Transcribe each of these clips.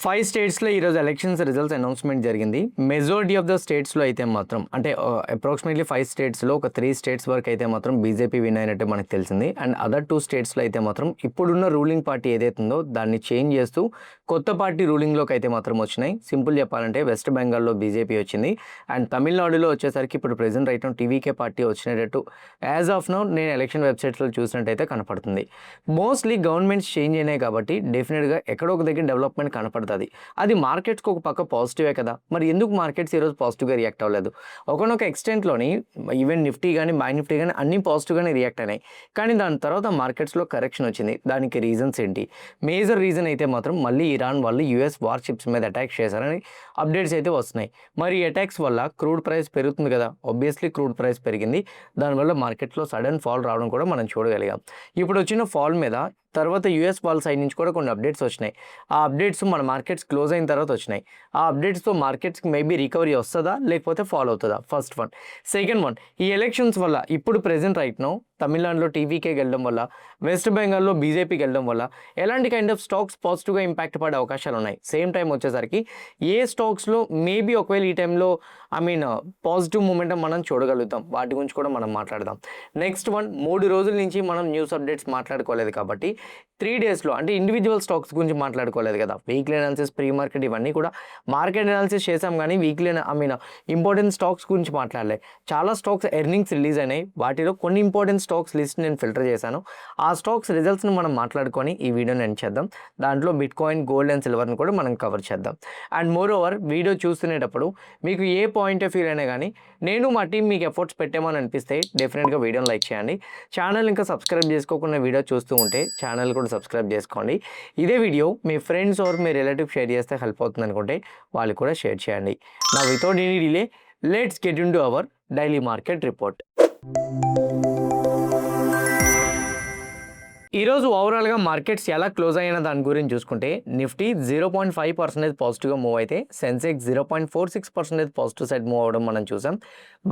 5 స్టేట్స్‌లో ఈరోజు elections results announcement జరిగింది. మెజారిటీ ఆఫ్ ద స్టేట్స్‌లో అయితే మాత్రం అంటే అప్రాక్సిమేట్‌లీ 5 స్టేట్స్‌లో ఒక 3 స్టేట్స్ వరకు అయితే మాత్రం బీజేపీ విన్ అయినట్టు మనకు తెలిసింది. అండ్ అదర్ 2 స్టేట్స్‌లో అయితే మాత్రం ఇప్పుడున్న రూలింగ్ పార్టీ ఏదైతే ఉందో దాన్ని చేంజ్ చేస్తూ కొత్త పార్టీ రూలింగ్‌లోకి అయితే మాత్రం వచ్చినాయి. సింపుల్ చెప్పాలంటే వెస్ట్ బెంగాల్‌లో బీజేపీ వచ్చింది. అండ్ తమిళనాడులో వచ్చేసరికి ఇప్పుడు present right now TVK party వచ్చినట్టు యాజ్ ఆఫ్ నౌ నేను ఎలక్షన్ వెబ్‌సైట్స్‌లో చూసినట్టయితే కనపడుతుంది. మోస్ట్‌లీ గవర్నమెంట్స్ చేంజ్ అయినాయి కాబట్టి డెఫినిట్‌గా ఎక్కడో ఒక దగ్గర డెవలప్‌మెంట్ కనపడుతుంది. అది మార్కెట్స్కి ఒక పక్క పాజిటివే కదా. మరి ఎందుకు మార్కెట్స్ ఈరోజు పాజిటివ్గా రియాక్ట్ అవ్వలేదు? ఒకనొక ఎక్స్టెంట్లోని ఈవెన్ నిఫ్టీ కానీ బ్యాంక్ నిఫ్టీ కానీ అన్నీ పాజిటివ్గానే రియాక్ట్ అయినాయి. కానీ దాని తర్వాత మార్కెట్స్లో కరెక్షన్ వచ్చింది. దానికి రీజన్స్ ఏంటి? మేజర్ రీజన్ అయితే మాత్రం మళ్ళీ ఇరాన్ వాళ్ళు యూఎస్ వార్షిప్స్ మీద అటాక్ చేశారని అప్డేట్స్ అయితే వస్తున్నాయి. మరి అటాక్స్ వల్ల క్రూడ్ ప్రైస్ పెరుగుతుంది కదా. ఆబ్వియస్లీ క్రూడ్ ప్రైస్ పెరిగింది. దానివల్ల మార్కెట్లో సడన్ ఫాల్ రావడం కూడా మనం చూడగలిగాం. ఇప్పుడు వచ్చిన ఫాల్ మీద తర్వాత యూఎస్ వాళ్ళ సైడ్ నుంచి కూడా కొన్ని అప్డేట్స్ వచ్చినాయి. ఆ అప్డేట్స్ మన మార్కెట్స్ క్లోజ్ అయిన తర్వాత వచ్చినాయి. ఆ అప్డేట్స్తో మార్కెట్స్కి మేబీ రికవరీ వస్తుందా లేకపోతే ఫాల్ అవుతుందా? First one. సెకండ్ వన్, ఈ ఎలక్షన్స్ వల్ల ఇప్పుడు ప్రెజెంట్ రైట్ నో తమిళనాడులో టీవీకే వెళ్ళడం వల్ల, వెస్ట్ బెంగాల్లో బీజేపీకి వెళ్ళడం వల్ల ఎలాంటి కైండ్ ఆఫ్ స్టాక్స్ పాజిటివ్గా ఇంపాక్ట్ పడే అవకాశాలు ఉన్నాయి. సేమ్ టైం వచ్చేసరికి ఏ స్టాక్స్లో మేబీ ఒకవేళ ఈ టైంలో పాజిటివ్ మూమెంటం మనం చూడగలుగుతాం. వాటి గురించి కూడా మనం మాట్లాడదాం. నెక్స్ట్ వన్, 3 రోజుల నుంచి మనం న్యూస్ అప్డేట్స్ మాట్లాడుకోలేదు కాబట్టి 3 డేస్లో అంటే ఇండివిజువల్ స్టాక్స్ గురించి మాట్లాడుకోలేదు కదా. వీక్లీ అనాలిసిస్, ప్రీ మార్కెట్ ఇవన్నీ కూడా మార్కెట్ అనాలిసిస్ చేసాం కానీ వీక్లీ ఇంపార్టెంట్ స్టాక్స్ గురించి మాట్లాడలేదు. చాలా స్టాక్స్ ఎర్నింగ్స్ రిలీజ్ అయినాయి. వాటిలో కొన్ని ఇంపార్టెంట్ స్టాక్స్ లిస్ట్ నేను ఫిల్టర్ చేశాను. ఆ స్టాక్స్ రిజల్ట్స్ని మనం మాట్లాడుకొని ఈ వీడియోని ఎండ్ చేద్దాం. దాంట్లో బిట్ కాయిన్, గోల్డ్ అండ్ సిల్వర్ని కూడా మనం కవర్ చేద్దాం. అండ్ మోర్ ఓవర్ వీడియో చూస్తునేటప్పుడు మీకు ఏ పాయింట్ ఆఫ్ వ్యూ అయినా కానీ నేను మా టీం మీకు ఎఫర్ట్స్ పెట్టామని అనిపిస్తే డెఫినెట్గా వీడియోని లైక్ చేయండి. ఛానల్ ఇంకా సబ్స్క్రైబ్ చేసుకోకుండా వీడియో చూస్తూ ఉంటే ఛానల్ కూడా సబ్స్క్రైబ్ చేసుకోండి. ఇదే వీడియో మీ ఫ్రెండ్స్ ఆర్ మీ రిలేటివ్ షేర్ చేస్తే హెల్ప్ అవుతుంది అనుకుంటే వాళ్ళు కూడా షేర్ చేయండి. నా without any delay let's get into our daily market report. ఈరోజు ఓవరాల్గా మార్కెట్స్ ఎలా క్లోజ్ అయిన దాని గురించి చూసుకుంటే నిఫ్టీ 0.5% పాజిటివ్గా మూవ్ అయితే సెన్సెక్స్ 0.46% పాజిటివ్ సైడ్ మూవ్ అవ్వడం మనం చూసాం.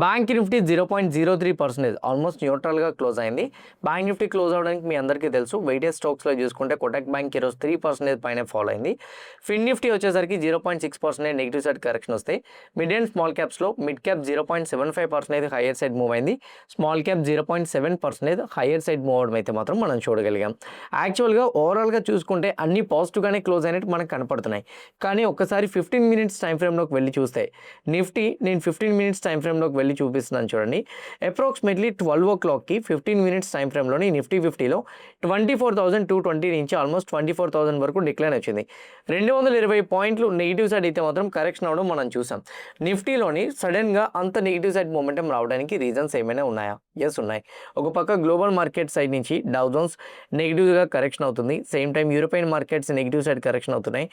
బ్యాంక్ నిఫ్టీ 0.03% ఆల్మోస్ట్ న్యూట్రల్గా క్లోజ్ అయింది. బ్యాంక్ నిఫ్టీ క్లోజ్ అవ్వడానికి మీ అందరికీ తెలుసు. వెయిటేజ్ స్టాక్స్లో చూసుకుంటే కోటక్ బ్యాంక్ ఈరోజు 3% పైన ఫాలో అయింది. ఫిన్ నిఫ్టీ వచ్చేసరికి 0.6% నెగిటివ్ సైడ్ కరెక్షన్ వస్తే మిడ్ అండ్ స్మాల్ క్యాప్స్లో mid cap 0.75% higher side move అయింది. Small cap 0.7% higher side move అవడం అయితే మాత్రం మనం చూడగలిగాం. యాక్చువల్గా ఓవరాల్గా చూసుకుంటే అన్ని పాజిటివ్గానే క్లోజ్ అయినట్టు మనకు కనపడుతున్నాయి. కానీ ఒక్కసారి 15 మినిట్స్ టైం ఫ్రేమ్లోకి వెళ్ళి చూస్తే నిఫ్టీ, నేను 15 మినిట్స్ టైం ఫ్రేమ్లోకి వెళ్ళి చూపిస్తున్నాను చూడండి. అప్రాక్సిమేట్లీ 12 o'clockకి 15 మినిట్స్ టైం ఫ్రేమ్లోని నిఫ్టీ 50లో 24,220 నుంచి ఆల్మోస్ట్ 24,000 వరకు డిక్లైన్ వచ్చింది. 220 పాయింట్లు నెగిటివ్ సైడ్ అయితే మాత్రం కరెక్షన్ అవడం మనం చూసాం. నిఫ్టీలోని సడన్గా అంత నెగిటివ్ సైడ్ మూమెంటం రావడానికి రీజన్స్ ఏమైనా ఉన్నాయా? ఎస్ ఉన్నాయి. ఒక పక్క గ్లోబల్ మార్కెట్ సైడ్ నుంచి డౌ జోన్స్ నెగిటివ్గా కరెక్షన్ అవుతుంది. Same time European markets negative side correction అవుతున్నాయి.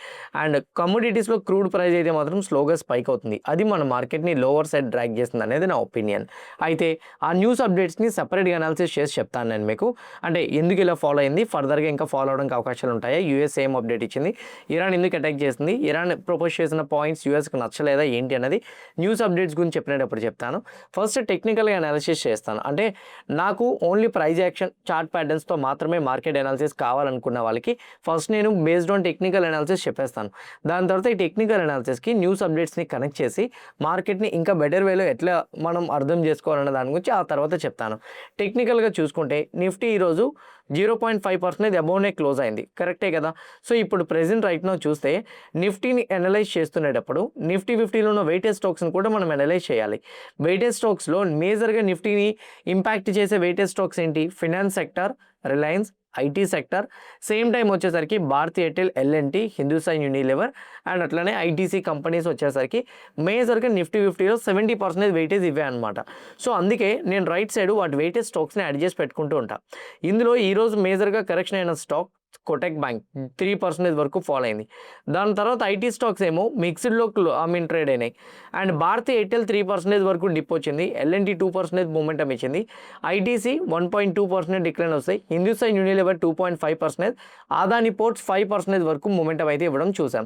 అండ్ కమోడిటీస్లో క్రూడ్ ప్రైస్ అయితే మాత్రం స్లోగా స్పైక్ అవుతుంది. అది మన మార్కెట్ని లోవర్ సైడ్ డ్రాగ్ చేస్తుంది అనేది నా ఒపీనియన్. అయితే ఆ న్యూస్ అప్డేట్స్ని సపరేట్గా అనాలిసిస్ చేసి చెప్తాను నేను మీకు. అంటే ఎందుకు ఇలా ఫాలో అయింది, ఫర్దర్గా ఇంకా ఫాలో అవడానికి అవకాశాలు ఉంటాయా, యూఎస్ ఏం అప్డేట్ ఇచ్చింది, ఇరాన్ ఎందుకు అటాక్ చేసింది, ఇరాన్ ప్రపోజ్ చేసిన పాయింట్స్ యూఎస్కి నచ్చలేదా ఏంటి అనేది న్యూస్ అప్డేట్స్ గురించి చెప్పినప్పుడు చెప్తాను. ఫస్ట్ టెక్నికల్గా అనాలిసిస్ చేస్తాను. అంటే నాకు ఓన్లీ ప్రైజ్ యాక్షన్ చార్ట్ ప్యాటర్న్స్తో మాత్రమే మార్కెట్ అనాలిసిస్ కావాలనుకున్న వాళ్ళకి ఫస్ట్ నేను బేస్డ్ ఆన్ టెక్నికల్ అనాలిసిస్ చెప్పేస్తాను. దాని తర్వాత ఈ టెక్నికల్ అనాలిసిస్కి న్యూస్ అప్డేట్స్ని కనెక్ట్ చేసి మార్కెట్ని ఇంకా బెటర్ వేలో ఎట్లా మనం అర్థం చేసుకోవాలన్న దాని గురించి ఆ తర్వాత చెప్తాను. టెక్నికల్గా చూసుకుంటే నిఫ్టీ ఈరోజు 0.5% అబౌవ్నే క్లోజ్ అయింది. కరెక్టే కదా. సో ఇప్పుడు ప్రెజెంట్ రైట్ నౌ చూస్తే నిఫ్టీని అనలైజ్ చేస్తునేటప్పుడు నిఫ్టీ 50లో ఉన్న వెయిటేజ్ స్టాక్స్ని కూడా మనం అనలైజ్ చేయాలి. వెయిటేజ్ స్టాక్స్లో మేజర్గా నిఫ్టీని ఇంపాక్ట్ చేసే వెయిటేజ్ స్టాక్స్ ఏంటి? Finance sector, Reliance, IT sector, same time వచ్చేసరికి Bharti Airtel, LNT, Hindustan Unilever and అట్లనే ఐటీసీ కంపెనీస్ వచ్చేసరికి మేజర్గా నిఫ్టీ 50లో 70% వెయిటేజ్ ఇవే అనమాట. సో అందుకే నేను రైట్ సైడ్ వాటి వెయిటేజ్ స్టాక్స్ని యాడ్ చేసి పెట్టుకుంటూ ఉంటాను. ఇందులో ఈరోజు మేజర్గా కరెక్షన్ అయిన స్టాక్ కోటక్ బ్యాంక్ 3% వరకు ఫాలో అయింది. దాని తర్వాత ఐటీ స్టాక్స్ ఏమో మిక్స్డ్లో ట్రేడ్ అయినాయి. అండ్ భారతీ ఎయిర్టెల్ 3% వరకు డిప్ వచ్చింది. ఎల్ఎన్టీ 2% మూమెంటం ఇచ్చింది. ఐటీసీ 1.2% డిక్లైన్ వస్తాయి. Hindustan Unilever liver 2.5%, Adani ports 5% వరకు మొమెంటం అయితే ఇవ్వడం చూసాం.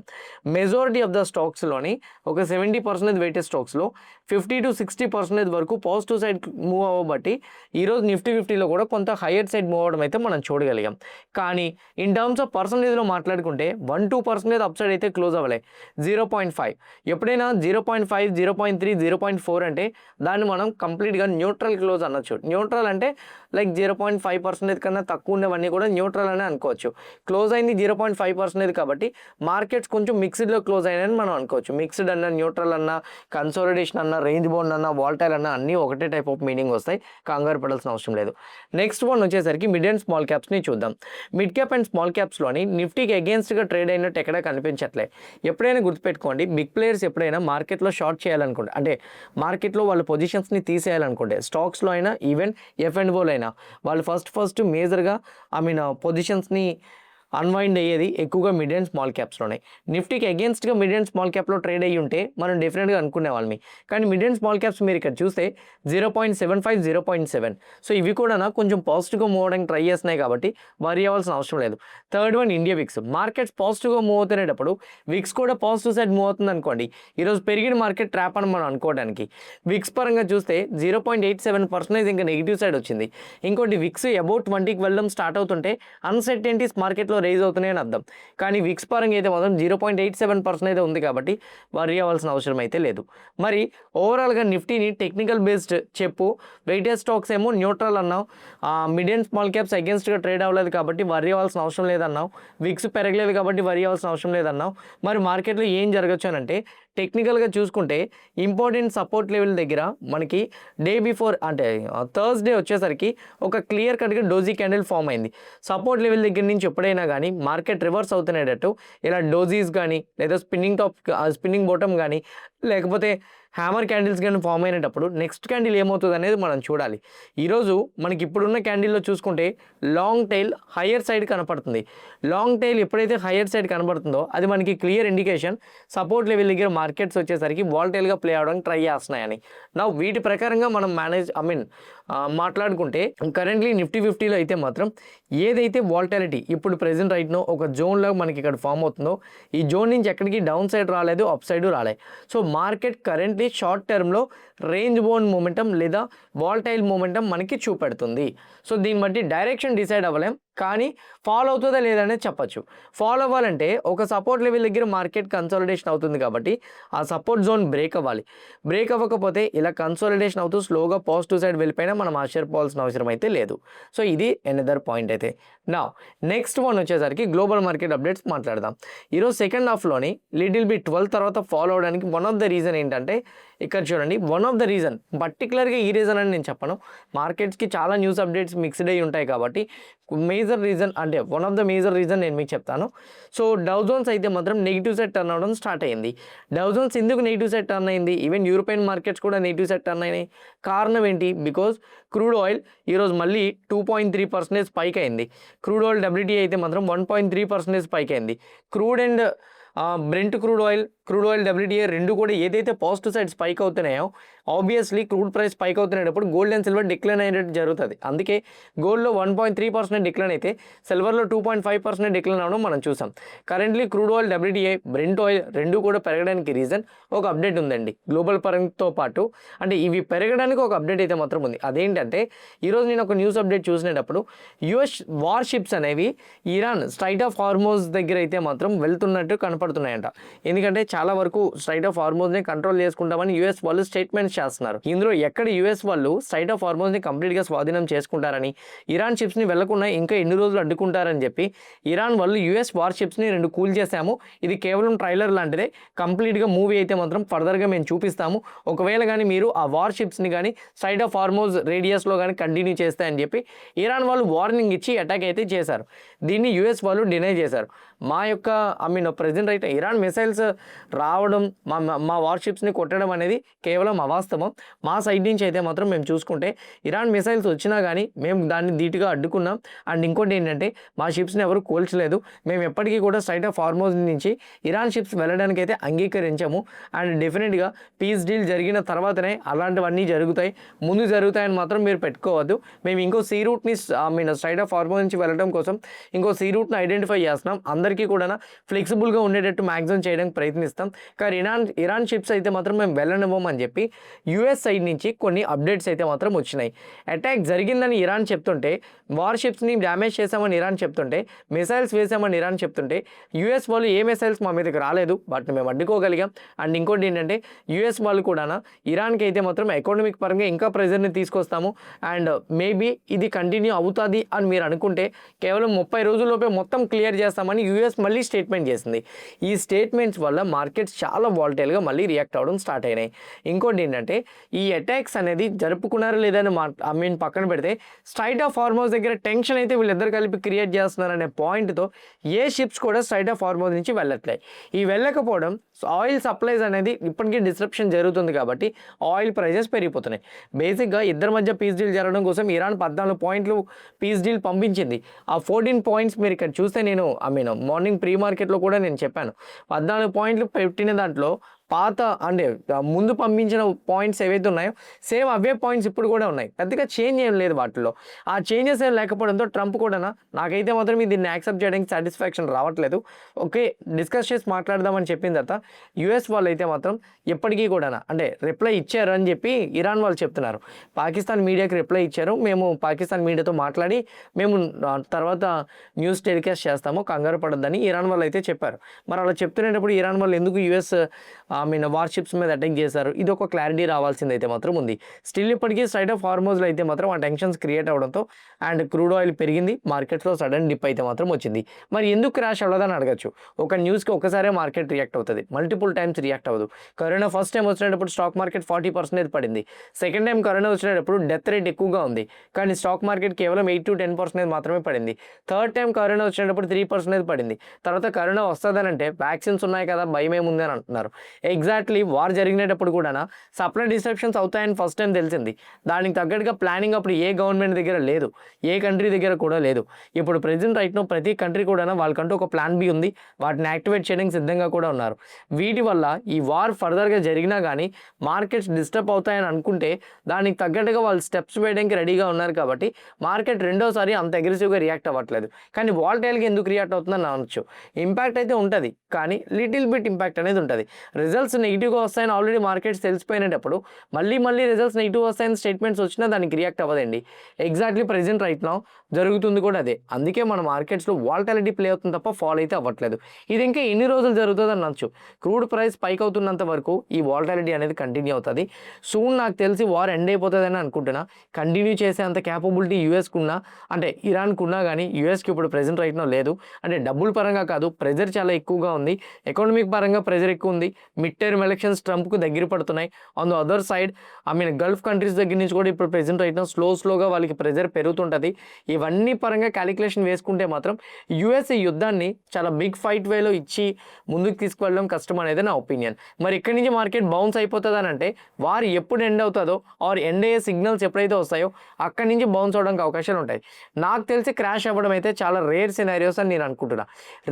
మెజారిటీ ఆఫ్ ద స్టాక్స్లోని ఒక 70% వెయిటెడ్ స్టాక్స్లో 50-60% వరకు పాజిటివ్ సైడ్ మూవ్ అవ్వబట్టి ఈరోజు నిఫ్టీ 50లో కూడా కొంత హయ్యర్ సైడ్ మూవ్ అవ్వడం అయితే మనం చూడగలిగాం. కానీ ఇన్ టర్మ్స్ ఆఫ్ పర్సంటేజ్లో మాట్లాడుకుంటే 1-2% అప్ సైడ్ అయితే క్లోజ్ అవ్వలే. 0.5 ఎప్పుడైనా 0.5, 0.3, 0.4 అంటే దాన్ని మనం కంప్లీట్గా న్యూట్రల్ క్లోజ్ అనొచ్చు. న్యూట్రల్ అంటే లైక్ 0.5% కన్నా తక్కువ ఉన్నవన్నీ కూడా న్యూట్రల్ అని అనుకోవచ్చు. క్లోజ్ అయింది 0.5% కాబట్టి మార్కెట్స్ కొంచెం మిక్స్డ్లో క్లోజ్ అయినాయని మనం అనుకోవచ్చు. మిక్స్డ్ అన్న, న్యూట్రల్ అన్న, కన్సాలిడేషన్ అన్న, రేంజ్ బౌండ్ అన్న, వాల్టైల్ అన్న అన్నీ ఒకటే టైప్ ఆఫ్ మీనింగ్ వస్తాయి. కంగారు పడాల్సిన అవసరం లేదు. నెక్స్ట్ వన్ వచ్చేసరికి మిడ్ అండ్ స్మాల్ క్యాప్స్ని చూద్దాం. మిడ్ క్యాప్ అండ్ స్మాల్ క్యాప్స్లోని నిఫ్టీకి అగేన్స్ట్గా ట్రేడ్ అయినట్టు ఎక్కడా కనిపించట్లే. ఎప్పుడైనా గుర్తుపెట్టుకోండి, బిగ్ ప్లేయర్స్ ఎప్పుడైనా మార్కెట్లో షార్ట్ చేయాలనుకుంటే, అంటే మార్కెట్లో వాళ్ళ పొజిషన్స్ని తీసేయాలనుకుంటే, స్టాక్స్లో అయినా ఈవెన్ F&Oలో అయినా వాళ్ళు ఫస్ట్ మేజర్గా పొజిషన్స్ని అన్వైండ్ అయ్యేది ఎక్కువగా మిడ్ అండ్ స్మాల్ క్యాప్స్లోనే. నిఫ్టీకి అగేన్స్ట్గా మిడ్ అండ్ స్మాల్ క్యాప్లో ట్రేడ్ అయ్యి ఉంటే మనం డెఫినెట్గా అనుకునే వాళ్ళమి. కానీ మిడ్ అండ్ స్మాల్ క్యాప్స్ మీరు ఇక్కడ చూస్తే 0.75, 0.7. సో ఇవి కూడా కొంచెం పాజిటివ్గా మూవ్ అవడానికి ట్రై చేస్తున్నాయి కాబట్టి వరీ అవ్వాల్సిన అవసరం లేదు. Third one India VIX. Markets పాజిటివ్గా మూవ్ అవుతునేటప్పుడు విక్స్ కూడా పాజిటివ్ సైడ్ మూవ్ అవుతుంది అనుకోండి. ఈరోజు పెరిగిన మార్కెట్ ట్రాప్ అని మనం అనుకోవడానికి. విక్స్ పరంగా చూస్తే 0.87% ఇంకా నెగిటివ్ సైడ్ వచ్చింది. ఇంకోటి విక్స్ అబౌట్ 20కి వెళ్ళడం స్టార్ట్ అవుతుంటే అన్సర్టెనిటీస్ మార్కెట్లో రైజ్ అవుతున్నాయని అర్థం. కానీ విక్స్ పరంగా అయితే మాత్రం 0.87% అయితే ఉంది కాబట్టి వరీ అవ్వాల్సిన అవసరం అయితే లేదు. మరి ఓవరాల్గా నిఫ్టీని టెక్నికల్ బేస్డ్ చెప్పు, వెయిటెడ్ స్టాక్స్ ఏమో న్యూట్రల్ అన్నావు, మిడ్ అండ్ స్మాల్ క్యాప్స్ అగేన్స్ట్గా ట్రేడ్ అవ్వలేదు కాబట్టి వరీ అవ్వాల్సిన అవసరం లేదన్నావు, విక్స్ పెరగలేదు కాబట్టి వరీ అవ్వాల్సిన అవసరం లేదన్నావు. మరి మార్కెట్లో ఏం జరగచ్చు అని అంటే టెక్నికల్గా చూసుకుంటే ఇంపార్టెంట్ సపోర్ట్ లెవెల్ దగ్గర మనకి డే బిఫోర్ అంటే థర్స్డే వచ్చేసరికి ఒక క్లియర్ కట్గా డోజీ క్యాండిల్ ఫామ్ అయింది. సపోర్ట్ లెవెల్ దగ్గర నుంచి ఎప్పుడైనా కానీ మార్కెట్ రివర్స్ అవుతునేటట్టు ఇలా డోజీస్ కానీ లేదా స్పిన్నింగ్ బాటమ్ కానీ లేకపోతే హ్యామర్ క్యాండిల్స్ కానీ ఫామ్ అయినప్పుడు నెక్స్ట్ క్యాండిల్ ఏమవుతుంది అనేది మనం చూడాలి. ఈరోజు మనకి ఇప్పుడున్న క్యాండిల్లో చూసుకుంటే లాంగ్ టైల్ హయ్యర్ సైడ్ కనపడుతుంది. లాంగ్ టైల్ ఎప్పుడైతే హయ్యర్ సైడ్ కనబడుతుందో అది మనకి క్లియర్ ఇండికేషన్ సపోర్ట్ లెవెల్ దగ్గర మార్కెట్స్ వచ్చేసరికి వాల్టైల్గా ప్లే అవడానికి ట్రై చేస్తున్నాయని. నా వీటి ప్రకారంగా మనం మాట్లాడుకుంటే కరెంట్లీ నిఫ్టీ 50లో అయితే మాత్రం ఏదైతే వాల్టాలిటీ ఇప్పుడు ప్రెజెంట్ రైట్నో ఒక జోన్లో మనకి ఇక్కడ ఫామ్ అవుతుందో ఈ జోన్ నుంచి ఎక్కడికి డౌన్ సైడ్ రాలేదు, అప్ సైడ్ రాలేదు. సో మార్కెట్ కరెంట్లీ షార్ట్ టర్మ్లో రేంజ్ బౌండ్ మూమెంటం లేదా వాల్టైల్ మూమెంటం మనకి చూపెడుతుంది. సో దీన్ని బట్టి డైరెక్షన్ డిసైడ్ అవ్వలేం, కానీ ఫాలో అవుతుందా లేదనేది చెప్పచ్చు. ఫాలో అవ్వాలంటే ఒక సపోర్ట్ లెవెల్ దగ్గర మార్కెట్ కన్సాలిడేషన్ అవుతుంది కాబట్టి ఆ సపోర్ట్ జోన్ బ్రేక్ అవ్వాలి. బ్రేక్ అవ్వకపోతే ఇలా కన్సాలిడేషన్ అవుతూ స్లోగా పాజిటివ్ సైడ్ వెళ్ళిపోయినా మనం ఆశ్చర్యపోవాల్సిన అవసరం అయితే లేదు. సో ఇది ఎనదర్ పాయింట్ అయితే. నా నెక్స్ట్ వన్ వచ్చేసరికి గ్లోబల్ మార్కెట్ అప్డేట్స్ మాట్లాడదాం. ఈరోజు సెకండ్ హాఫ్లోని లిటిల్ బిట్ 12 తర్వాత ఫాలో అవడానికి వన్ ఆఫ్ ద రీజన్ ఏంటంటే ఇక్కడ చూడండి, వన్ ఆఫ్ ద రీజన్ పర్టికులర్గా ఈ రీజన్ అని నేను చెప్పను, మార్కెట్స్కి చాలా న్యూస్ అప్డేట్స్ మిక్స్డ్ అయ్యి ఉంటాయి కాబట్టి మేజర్ రీజన్ అంటే one of the major reason నేను మీకు చెప్తాను. సో డౌ జోన్స్ అయితే మాత్రం నెగిటివ్ సైడ్ టర్న్ అవడం స్టార్ట్ అయింది. డౌ జోన్స్ ఎందుకు నెగిటివ్ సైడ్ టర్న్ అయింది, ఈవెన్ యూరోపియన్ మార్కెట్స్ కూడా నెగిటివ్ సైడ్ టర్న్ అయినాయి. కారణం ఏంటి? బికాజ్ క్రూడ్ ఆయిల్ ఈరోజు మళ్ళీ 2.3% స్పైక్ అయింది. క్రూడ్ ఆయిల్ WTI అయితే మాత్రం 1.3% స్పైక్ అయింది. Crude and Brent crude oil WTI రెండు కూడా ఏదైతే పాజిటివ్ సైడ్ స్పైక్ అవుతున్నాయో ఆబ్వియస్లీ క్రూడ్ ప్రైస్ స్పైక్ అవుతున్నప్పుడు గోల్డ్ అండ్ సిల్వర్ డిక్లైన్ అయ్యేటట్టు జరుగుతుంది. అందుకే గోల్డ్లో 1.3% డిక్లైన్ అయితే సిల్వర్లో 2.5% డిక్లైన్ అవ్వడం మనం చూసాం. Currently crude oil WTI Brent oil రెండు కూడా పెరగడానికి రీజన్ ఒక అప్డేట్ ఉందండి. గ్లోబల్ పరంతో పాటు అంటే ఇవి పెరగడానికి ఒక అప్డేట్ అయితే మాత్రం ఉంది. అదేంటంటే ఈరోజు నేను ఒక న్యూస్ అప్డేట్ చూసినప్పుడు US వార్ షిప్స్ అనేవి ఇరాన్ స్ట్రైట్ ఆఫ్ హార్మోజ్ దగ్గర అయితే మాత్రం వెళ్తున్నట్టు కనపడుతున్నాయంట. ఎందుకంటే చాలా వరకు స్ట్రైట్ ఆఫ్ హార్మోజ్ని కంట్రోల్ చేసుకుంటామని US వాళ్ళు స్టేట్మెంట్స్ చేస్తున్నారు. ఇందులో ఎక్కడ US వాళ్ళు స్ట్రైట్ ఆఫ్ హార్మోజ్ని కంప్లీట్గా స్వాధీనం చేసుకుంటారని, ఇరాన్ షిప్స్ని వెళ్లకుండా ఇంకా ఎన్ని రోజులు అడ్డుకుంటారని చెప్పి ఇరాన్ వాళ్ళు US వార్ షిప్స్ని 2 కూల్ చేశాము, ఇది కేవలం ట్రైలర్ లాంటిదే, కంప్లీట్గా మూవీ అయితే మాత్రం ఫర్దర్గా మేము చూపిస్తాము, ఒకవేళ కానీ మీరు ఆ వార్ షిప్స్ని కానీ స్ట్రైట్ ఆఫ్ హార్మోజ్ రేడియస్లో కానీ కంటిన్యూ చేస్తాయని చెప్పి ఇరాన్ వాళ్ళు వార్నింగ్ ఇచ్చి అటాక్ అయితే చేశారు. దీన్ని యూఎస్ వాళ్ళు డినై చేశారు. మా యొక్క ప్రెజెంట్ రైట్ ఇరాన్ మిసైల్స్ రావడం, మా వార్షిప్స్ని కొట్టడం అనేది కేవలం అవాస్తవం. మా సైడ్ నుంచి అయితే మాత్రం మేము చూసుకుంటే ఇరాన్ మిసైల్స్ వచ్చినా కానీ మేము దాన్ని ధీటుగా అడ్డుకున్నాం. అండ్ ఇంకోటి ఏంటంటే మా షిప్స్ని ఎవరు కూల్చలేదు. మేము ఎప్పటికీ కూడా స్ట్రైట్ ఆఫ్ హార్మోజ్ నుంచి ఇరాన్ షిప్స్ వెళ్ళడానికి అయితే అంగీకరించాము. అండ్ డెఫినెట్గా పీస్ డీల్ జరిగిన తర్వాతనే అలాంటివన్నీ జరుగుతాయి. ముందు జరుగుతాయని మాత్రం మీరు పెట్టుకోవద్దు. మేము ఇంకో సీ రూట్ని స్ట్రైట్ ఆఫ్ హార్మోజ్ నుంచి వెళ్ళడం కోసం ఇంకో సీ రూట్ని ఐడెంటిఫై చేస్తున్నాం. అందరికీ కూడా ఫ్లెక్సిబుల్గా ఉండేటట్టు మ్యాక్సిమం చేయడానికి ప్రయత్నిస్తాం. కానీ ఇరాన్ షిప్స్ అయితే మాత్రం మేము వెళ్ళనివ్వమని చెప్పి యూఎస్ సైడ్ నుంచి కొన్ని అప్డేట్స్ అయితే మాత్రం వచ్చినాయి. అటాక్ జరిగిందని ఇరాన్ చెప్తుంటే, వార్ షిప్స్ని డ్యామేజ్ చేశామని ఇరాన్ చెప్తుంటే, మిసైల్స్ వేసామని ఇరాన్ చెప్తుంటే, యూఎస్ వాళ్ళు ఏ మిసైల్స్ మా మీదకి రాలేదు, బట్ మేము అడ్డుకోగలిగాం. అండ్ ఇంకోటి ఏంటంటే యూఎస్ వాళ్ళు కూడా ఇరాన్కి అయితే మాత్రం ఎకనామిక్ పరంగా ఇంకా ప్రెజర్ని తీసుకొస్తాము అండ్ మేబీ ఇది కంటిన్యూ అవుతుంది అని మీరు అనుకుంటే కేవలం 30 రోజుల్లోపే మొత్తం క్లియర్ చేస్తామని యూఎస్ మళ్ళీ స్టేట్మెంట్ చేసింది. ఈ స్టేట్మెంట్స్ వల్ల మార్కెట్స్ చాలా వాలటైల్గా మళ్ళీ రియాక్ట్ అవ్వడం స్టార్ట్ అయినాయి. ఇంకోటి ఏంటంటే ఈ అటాక్స్ అనేది జరుపుకున్నారా లేదని పక్కన పెడితే స్ట్రైట్ ఆఫ్ హార్మోజ్ దగ్గర టెన్షన్ అయితే వీళ్ళిద్దరు కలిపి క్రియేట్ చేస్తున్నారనే పాయింట్తో ఏ షిప్స్ కూడా స్ట్రైట్ ఆఫ్ హార్మోజ్ నుంచి వెళ్ళట్లేదు. ఈ వెళ్ళకపోవడం ఆయిల్ సప్లైస్ అనేది ఇప్పటికీ డిస్రప్షన్ జరుగుతుంది కాబట్టి ఆయిల్ ప్రైజెస్ పెరిగిపోతున్నాయి. బేసిక్గా ఇద్దరి మధ్య పీస్ డీల్ జరగడం కోసం ఇరాన్ 14 పాయింట్లు పీస్ డీల్ పంపించింది. ఆ 14 పాయింట్స్ మీరు ఇక్కడ చూస్తే నేను మార్నింగ్ ప్రీ మార్కెట్లో కూడా నేను చెప్పాను. 14 పాయింట్లు పెట్టిన దాంట్లో పాత అంటే ముందు పంపించిన పాయింట్స్ ఏవైతే ఉన్నాయో సేమ్ అవే పాయింట్స్ ఇప్పుడు కూడా ఉన్నాయి. పెద్దగా చేంజ్ ఏం లేదు వాటిలో. ఆ చేంజెస్ ఏం లేకపోవడంతో ట్రంప్ కూడా నాకైతే మాత్రం దీన్ని యాక్సెప్ట్ చేయడానికి సాటిస్ఫాక్షన్ రావట్లేదు, ఓకే డిస్కస్ చేసి మాట్లాడదామని చెప్పిన తర్వాత యూఎస్ వాళ్ళు అయితే మాత్రం ఎప్పటికీ కూడా అంటే రిప్లై ఇచ్చారు అని చెప్పి ఇరాన్ వాళ్ళు చెప్తున్నారు. పాకిస్తాన్ మీడియాకి రిప్లై ఇచ్చారు, మేము పాకిస్తాన్ మీడియాతో మాట్లాడి మేము తర్వాత న్యూస్ టెలికాస్ట్ చేస్తాము, కంగారు పడొద్దని ఇరాన్ వాళ్ళు అయితే చెప్పారు. మరి అలా చెప్తున్నప్పుడు ఇరాన్ వాళ్ళు ఎందుకు యూఎస్ వార్షిప్స్ మీద అటాక్ చేశారు, ఇది ఒక క్లారిటీ రావాల్సింది అయితే మాత్రం ఉంది. స్టిల్ ఇప్పటికీ స్ట్రైట్ ఆఫ్ హార్మోజ్లో అయితే మాత్రం ఆ టెన్షన్స్ క్రియేట్ అవడంతో అండ్ క్రూడ్ ఆయిల్ పెరిగింది, మార్కెట్లో సడన్ డిప్ అయితే మాత్రం వచ్చింది. మరి ఎందుకు క్రాష్ అవ్వదని అడగచ్చు. ఒక న్యూస్కి ఒకసారే మార్కెట్ రియాక్ట్ అవుతుంది, మల్టిపుల్ టైమ్స్ రియాక్ట్ అవ్వదు. కరోనా ఫస్ట్ టైం వచ్చినప్పుడు స్టాక్ మార్కెట్ 40% పడింది. సెకండ్ టైం కరోనా వచ్చినప్పుడు డెత్ రేట్ ఎక్కువగా ఉంది, కానీ స్టాక్ మార్కెట్ కేవలం 8 to 10% మాత్రమే పడింది. థర్డ్ టైం కరోనా వచ్చినప్పుడు 3% పడింది. తర్వాత కరోనా వస్తుందనంటే వ్యాక్సిన్స్ ఉన్నాయి కదా, భయం ఏముంది అని అంటున్నారు. ఎగ్జాక్ట్లీ వార్ జరిగినప్పుడు కూడా సప్లై డిస్ట్రప్షన్స్ అవుతాయని ఫస్ట్ టైం తెలిసింది. దానికి తగ్గట్టుగా ప్లానింగ్ అప్పుడు ఏ గవర్నమెంట్ దగ్గర లేదు, ఏ కంట్రీ దగ్గర కూడా లేదు. ఇప్పుడు ప్రెజెంట్ రైట్నో ప్రతి కంట్రీ కూడా వాళ్ళకంటూ ఒక ప్లాన్ బి ఉంది, వాటిని యాక్టివేట్ చేయడానికి సిద్ధంగా కూడా ఉన్నారు. వీటి వల్ల ఈ వార్ ఫర్దర్గా జరిగినా కానీ మార్కెట్స్ డిస్టర్బ్ అవుతాయని అనుకుంటే దానికి తగ్గట్టుగా వాళ్ళు స్టెప్స్ వేయడానికి రెడీగా ఉన్నారు. కాబట్టి మార్కెట్ రెండోసారి అంత అగ్రెసివ్గా రియాక్ట్ అవ్వట్లేదు. కానీ వాలటైల్గా ఎందుకు రియాక్ట్ అవుతుందని అనొచ్చు. ఇంపాక్ట్ అయితే ఉంటుంది, కానీ లిటిల్ బిట్ ఇంపాక్ట్ అనేది ఉంటుంది. రిజల్ట్స్ నెగిటివ్గా వస్తాయని ఆల్రెడీ మార్కెట్స్ తెలిసిపోయినప్పుడు మళ్ళీ రిజల్ట్స్ నెగిటివ్ వస్తాయని స్టేట్మెంట్స్ వచ్చినా దానికి రియాక్ట్ అవ్వదండి. ఎగ్జాక్ట్లీ ప్రెజెంట్ రైట్ నౌ జరుగుతుంది కూడా అదే. అందుకే మన మార్కెట్స్లో వాలటాలిటీ ప్లే అవుతుంది తప్ప ఫాల్ అయితే అవ్వట్లేదు. ఇది ఇంకా ఎన్ని రోజులు జరుగుతుంది అనొచ్చు. క్రూడ్ ప్రైస్ పైకి అవుతున్నంత వరకు ఈ వాలటాలిటీ అనేది కంటిన్యూ అవుతుంది. సూన్ నాకు తెలిసి వార్ ఎండ్ అయిపోతుందని అనుకుంటున్నా. కంటిన్యూ చేసే అంత క్యాపబిలిటీ యూఎస్కి ఉన్నా, అంటే ఇరాన్కి ఉన్నా కానీ యూఎస్కి ఇప్పుడు ప్రెజెంట్ రైట్ నౌ లేదు. అంటే డబ్బుల పరంగా కాదు, ప్రెజర్ చాలా ఎక్కువగా ఉంది, ఎకనామిక్ పరంగా ప్రెజర్ ఎక్కువ ఉంది. మిడ్ టర్మ్ ఎలక్షన్స్ ట్రంప్కు దగ్గర పడుతున్నాయి. On the other side Gulf countries దగ్గర నుంచి కూడా ఇప్పుడు ప్రెజెంట్ రైట్ నౌ స్లోగా వాళ్ళకి ప్రెజర్ పెరుగుతుంటుంది. ఇవన్నీ పరంగా క్యాలిక్యులేషన్ వేసుకుంటే మాత్రం యూఎస్ ఈ యుద్ధాన్ని చాలా బిగ్ ఫైట్ వేలో ఇచ్చి ముందుకు తీసుకువెళ్ళడం కష్టం అనేది నా ఒపీనియన్. మరి ఇక్కడి నుంచి మార్కెట్ బౌన్స్ అయిపోతుంది అని అంటే వారు ఎప్పుడు ఎండ్ అవుతుందో ఆర్ ఎండ్ అయ్యే సిగ్నల్స్ ఎప్పుడైతే వస్తాయో అక్కడి నుంచి బౌన్స్ అవడానికి అవకాశాలు ఉంటాయి. నాకు తెలిసి క్రాష్ అవ్వడం అయితే చాలా రేర్ సినారియోస్ అని నేను అనుకుంటున్నా.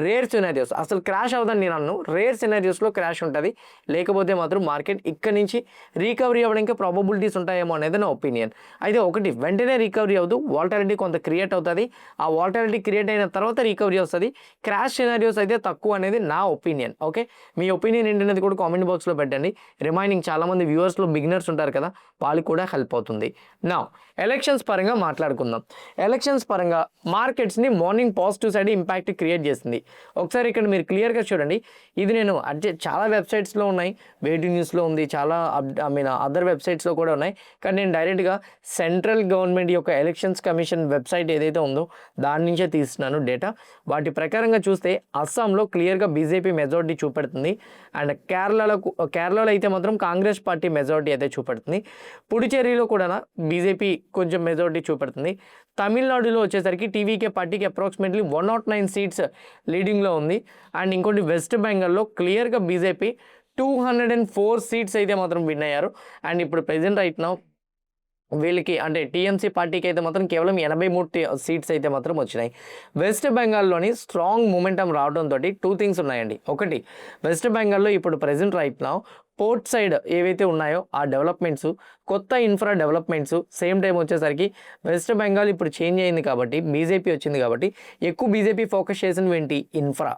రేర్ సినారియోస్ అసలు క్రాష్ అవ్వదని నేను అన్ను, రేర్ సినారియోస్లో క్రాష్ ఉంటుంది. లేకపోతే మాత్రం మార్కెట్ ఇక్కడి నుంచి రికవరీ అవ్వడానికి ప్రాబబిలిటీస్ ఉంటాయేమో అనేది నా ఒపీనియన్. అయితే ఒకటి వెంటనే రికవరీ అవ్వదు, వాలటాలిటీ కొంత క్రియేట్ అవుతుంది. ఆ వాలటాలిటీ క్రియేట్ అయిన తర్వాత రికవరీ వస్తుంది. క్రాష్ సినారియోస్ అయితే తక్కువ అనేది నా ఒపీనియన్. ఓకే, మీ ఒపీనియన్ ఏంటనేది కూడా కామెంట్ బాక్స్లో పెట్టండి. రిమైనింగ్ చాలామంది వ్యూవర్స్లో బిగినర్స్ ఉంటారు కదా, వాళ్ళకి కూడా హెల్ప్ అవుతుంది. నా ఎలక్షన్స్ పరంగా మాట్లాడుకుందాం. ఎలక్షన్స్ పరంగా మార్కెట్స్ని morning positive side impact create చేసింది. ఒకసారి ఇక్కడ మీరు క్లియర్గా చూడండి. ఇది నేను చాలా వెబ్సైట్స్లో ఉన్నాయి, వేటి న్యూస్లో ఉంది, చాలా అదర్ వెబ్సైట్స్లో కూడా ఉన్నాయి. కానీ నేను డైరెక్ట్గా సెంట్రల్ గవర్నమెంట్ యొక్క ఎలక్షన్స్ కమిషన్ వెబ్సైట్ ఏదైతే ఉందో దాని నుంచే తీస్తున్నాను డేటా. వాటి ప్రకారంగా చూస్తే అస్సాంలో క్లియర్గా బీజేపీ మెజారిటీ చూపెడుతుంది. అండ్ కేరళలో అయితే మాత్రం కాంగ్రెస్ పార్టీ మెజారిటీ అయితే చూపెడుతుంది. పుడుచేరిలో కూడా బీజేపీ కొంచెం మెజారిటీ చూపెడుతుంది. తమిళనాడులో వచ్చేసరికి టీవీకే పార్టీకి అప్రాక్సిమేట్లీ 109 సీట్స్ లీడింగ్లో ఉంది. అండ్ ఇంకోటి వెస్ట్ బెంగాల్లో క్లియర్గా బీజేపీ 204 సీట్స్ అయితే మాత్రం విన్ అయ్యారు. అండ్ ఇప్పుడు ప్రెజెంట్ రైట్ నౌ వీళ్ళకి అంటే టీఎంసీ పార్టీకి అయితే మాత్రం కేవలం 83 సీట్స్ అయితే మాత్రం వచ్చినాయి. వెస్ట్ బెంగాల్లోని స్ట్రాంగ్ మూమెంటం రావడంతో 2 థింగ్స్ ఉన్నాయండి. ఒకటి, వెస్ట్ బెంగాల్లో ఇప్పుడు present right now port side ఏవైతే ఉన్నాయో ఆ డెవలప్మెంట్స్, కొత్త ఇన్ఫ్రా డెవలప్మెంట్స్, సేమ్ టైం వచ్చేసరికి వెస్ట్ బెంగాల్ ఇప్పుడు చేంజ్ అయింది కాబట్టి, బీజేపీ వచ్చింది కాబట్టి ఎక్కువ బీజేపీ ఫోకస్ చేసినవి ఏంటి, ఇన్ఫ్రా.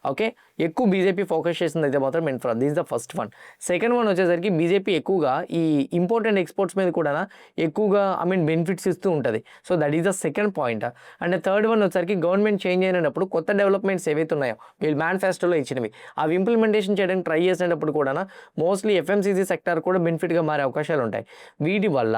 ఓకే, ఎక్కువ బీజేపీ ఫోకస్ చేసింది అయితే మాత్రం infra. This the first one. Second one వచ్చేసరికి బీజేపీ ఎక్కువగా ఈ ఇంపోర్టెంట్ ఎక్స్పోర్ట్స్ మీద కూడా ఎక్కువగా బెనిఫిట్స్ ఇస్తూ ఉంటుంది. So that is the second point. And third one వచ్చేసరికి గవర్నమెంట్ చేంజ్ అయినప్పుడు కొత్త డెవలప్మెంట్స్ ఏవైతే ఉన్నాయో వీళ్ళు మేనిఫెస్టోలో ఇచ్చినవి అవి ఇంప్లిమెంటేషన్ చేయడానికి ట్రై చేసేటప్పుడు కూడా మోస్ట్లీ ఎఫ్ఎంసీజీ సెక్టార్ కూడా బెనిఫిట్గా మారే అవకాశాలు ఉంటాయి. వీటి వల్ల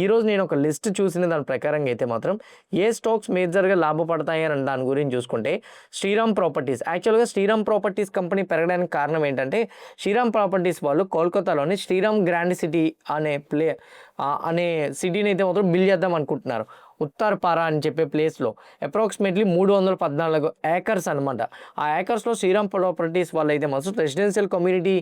ఈరోజు నేను ఒక లిస్ట్ చూసిన దాని ప్రకారంగా అయితే మాత్రం ఏ స్టాక్స్ మేజర్గా లాభపడతాయి అని దాని గురించి చూసుకుంటే శ్రీరామ్ ప్రాపర్టీస్. యాక్చువల్గా శ్రీరామ్ ప్రాపర్టీస్ కంపెనీ పెరగడానికి కారణం ఏంటంటే శ్రీరామ్ ప్రాపర్టీస్ వాళ్ళు కోల్కతాలోని శ్రీరామ్ గ్రాండ్ సిటీ అనే సిటీని అయితే మాత్రం బిల్డ్ చేద్దాం అనుకుంటున్నారు. ఉత్తర్పారా అని చెప్పే ప్లేస్లో అప్రాక్సిమేట్లీ 314 ఏకర్స్ అనమాట. ఆ ఏకర్స్లో శ్రీరామ్ ప్రాపర్టీస్ వాళ్ళు అయితే మాత్రం రెసిడెన్షియల్ కమ్యూనిటీ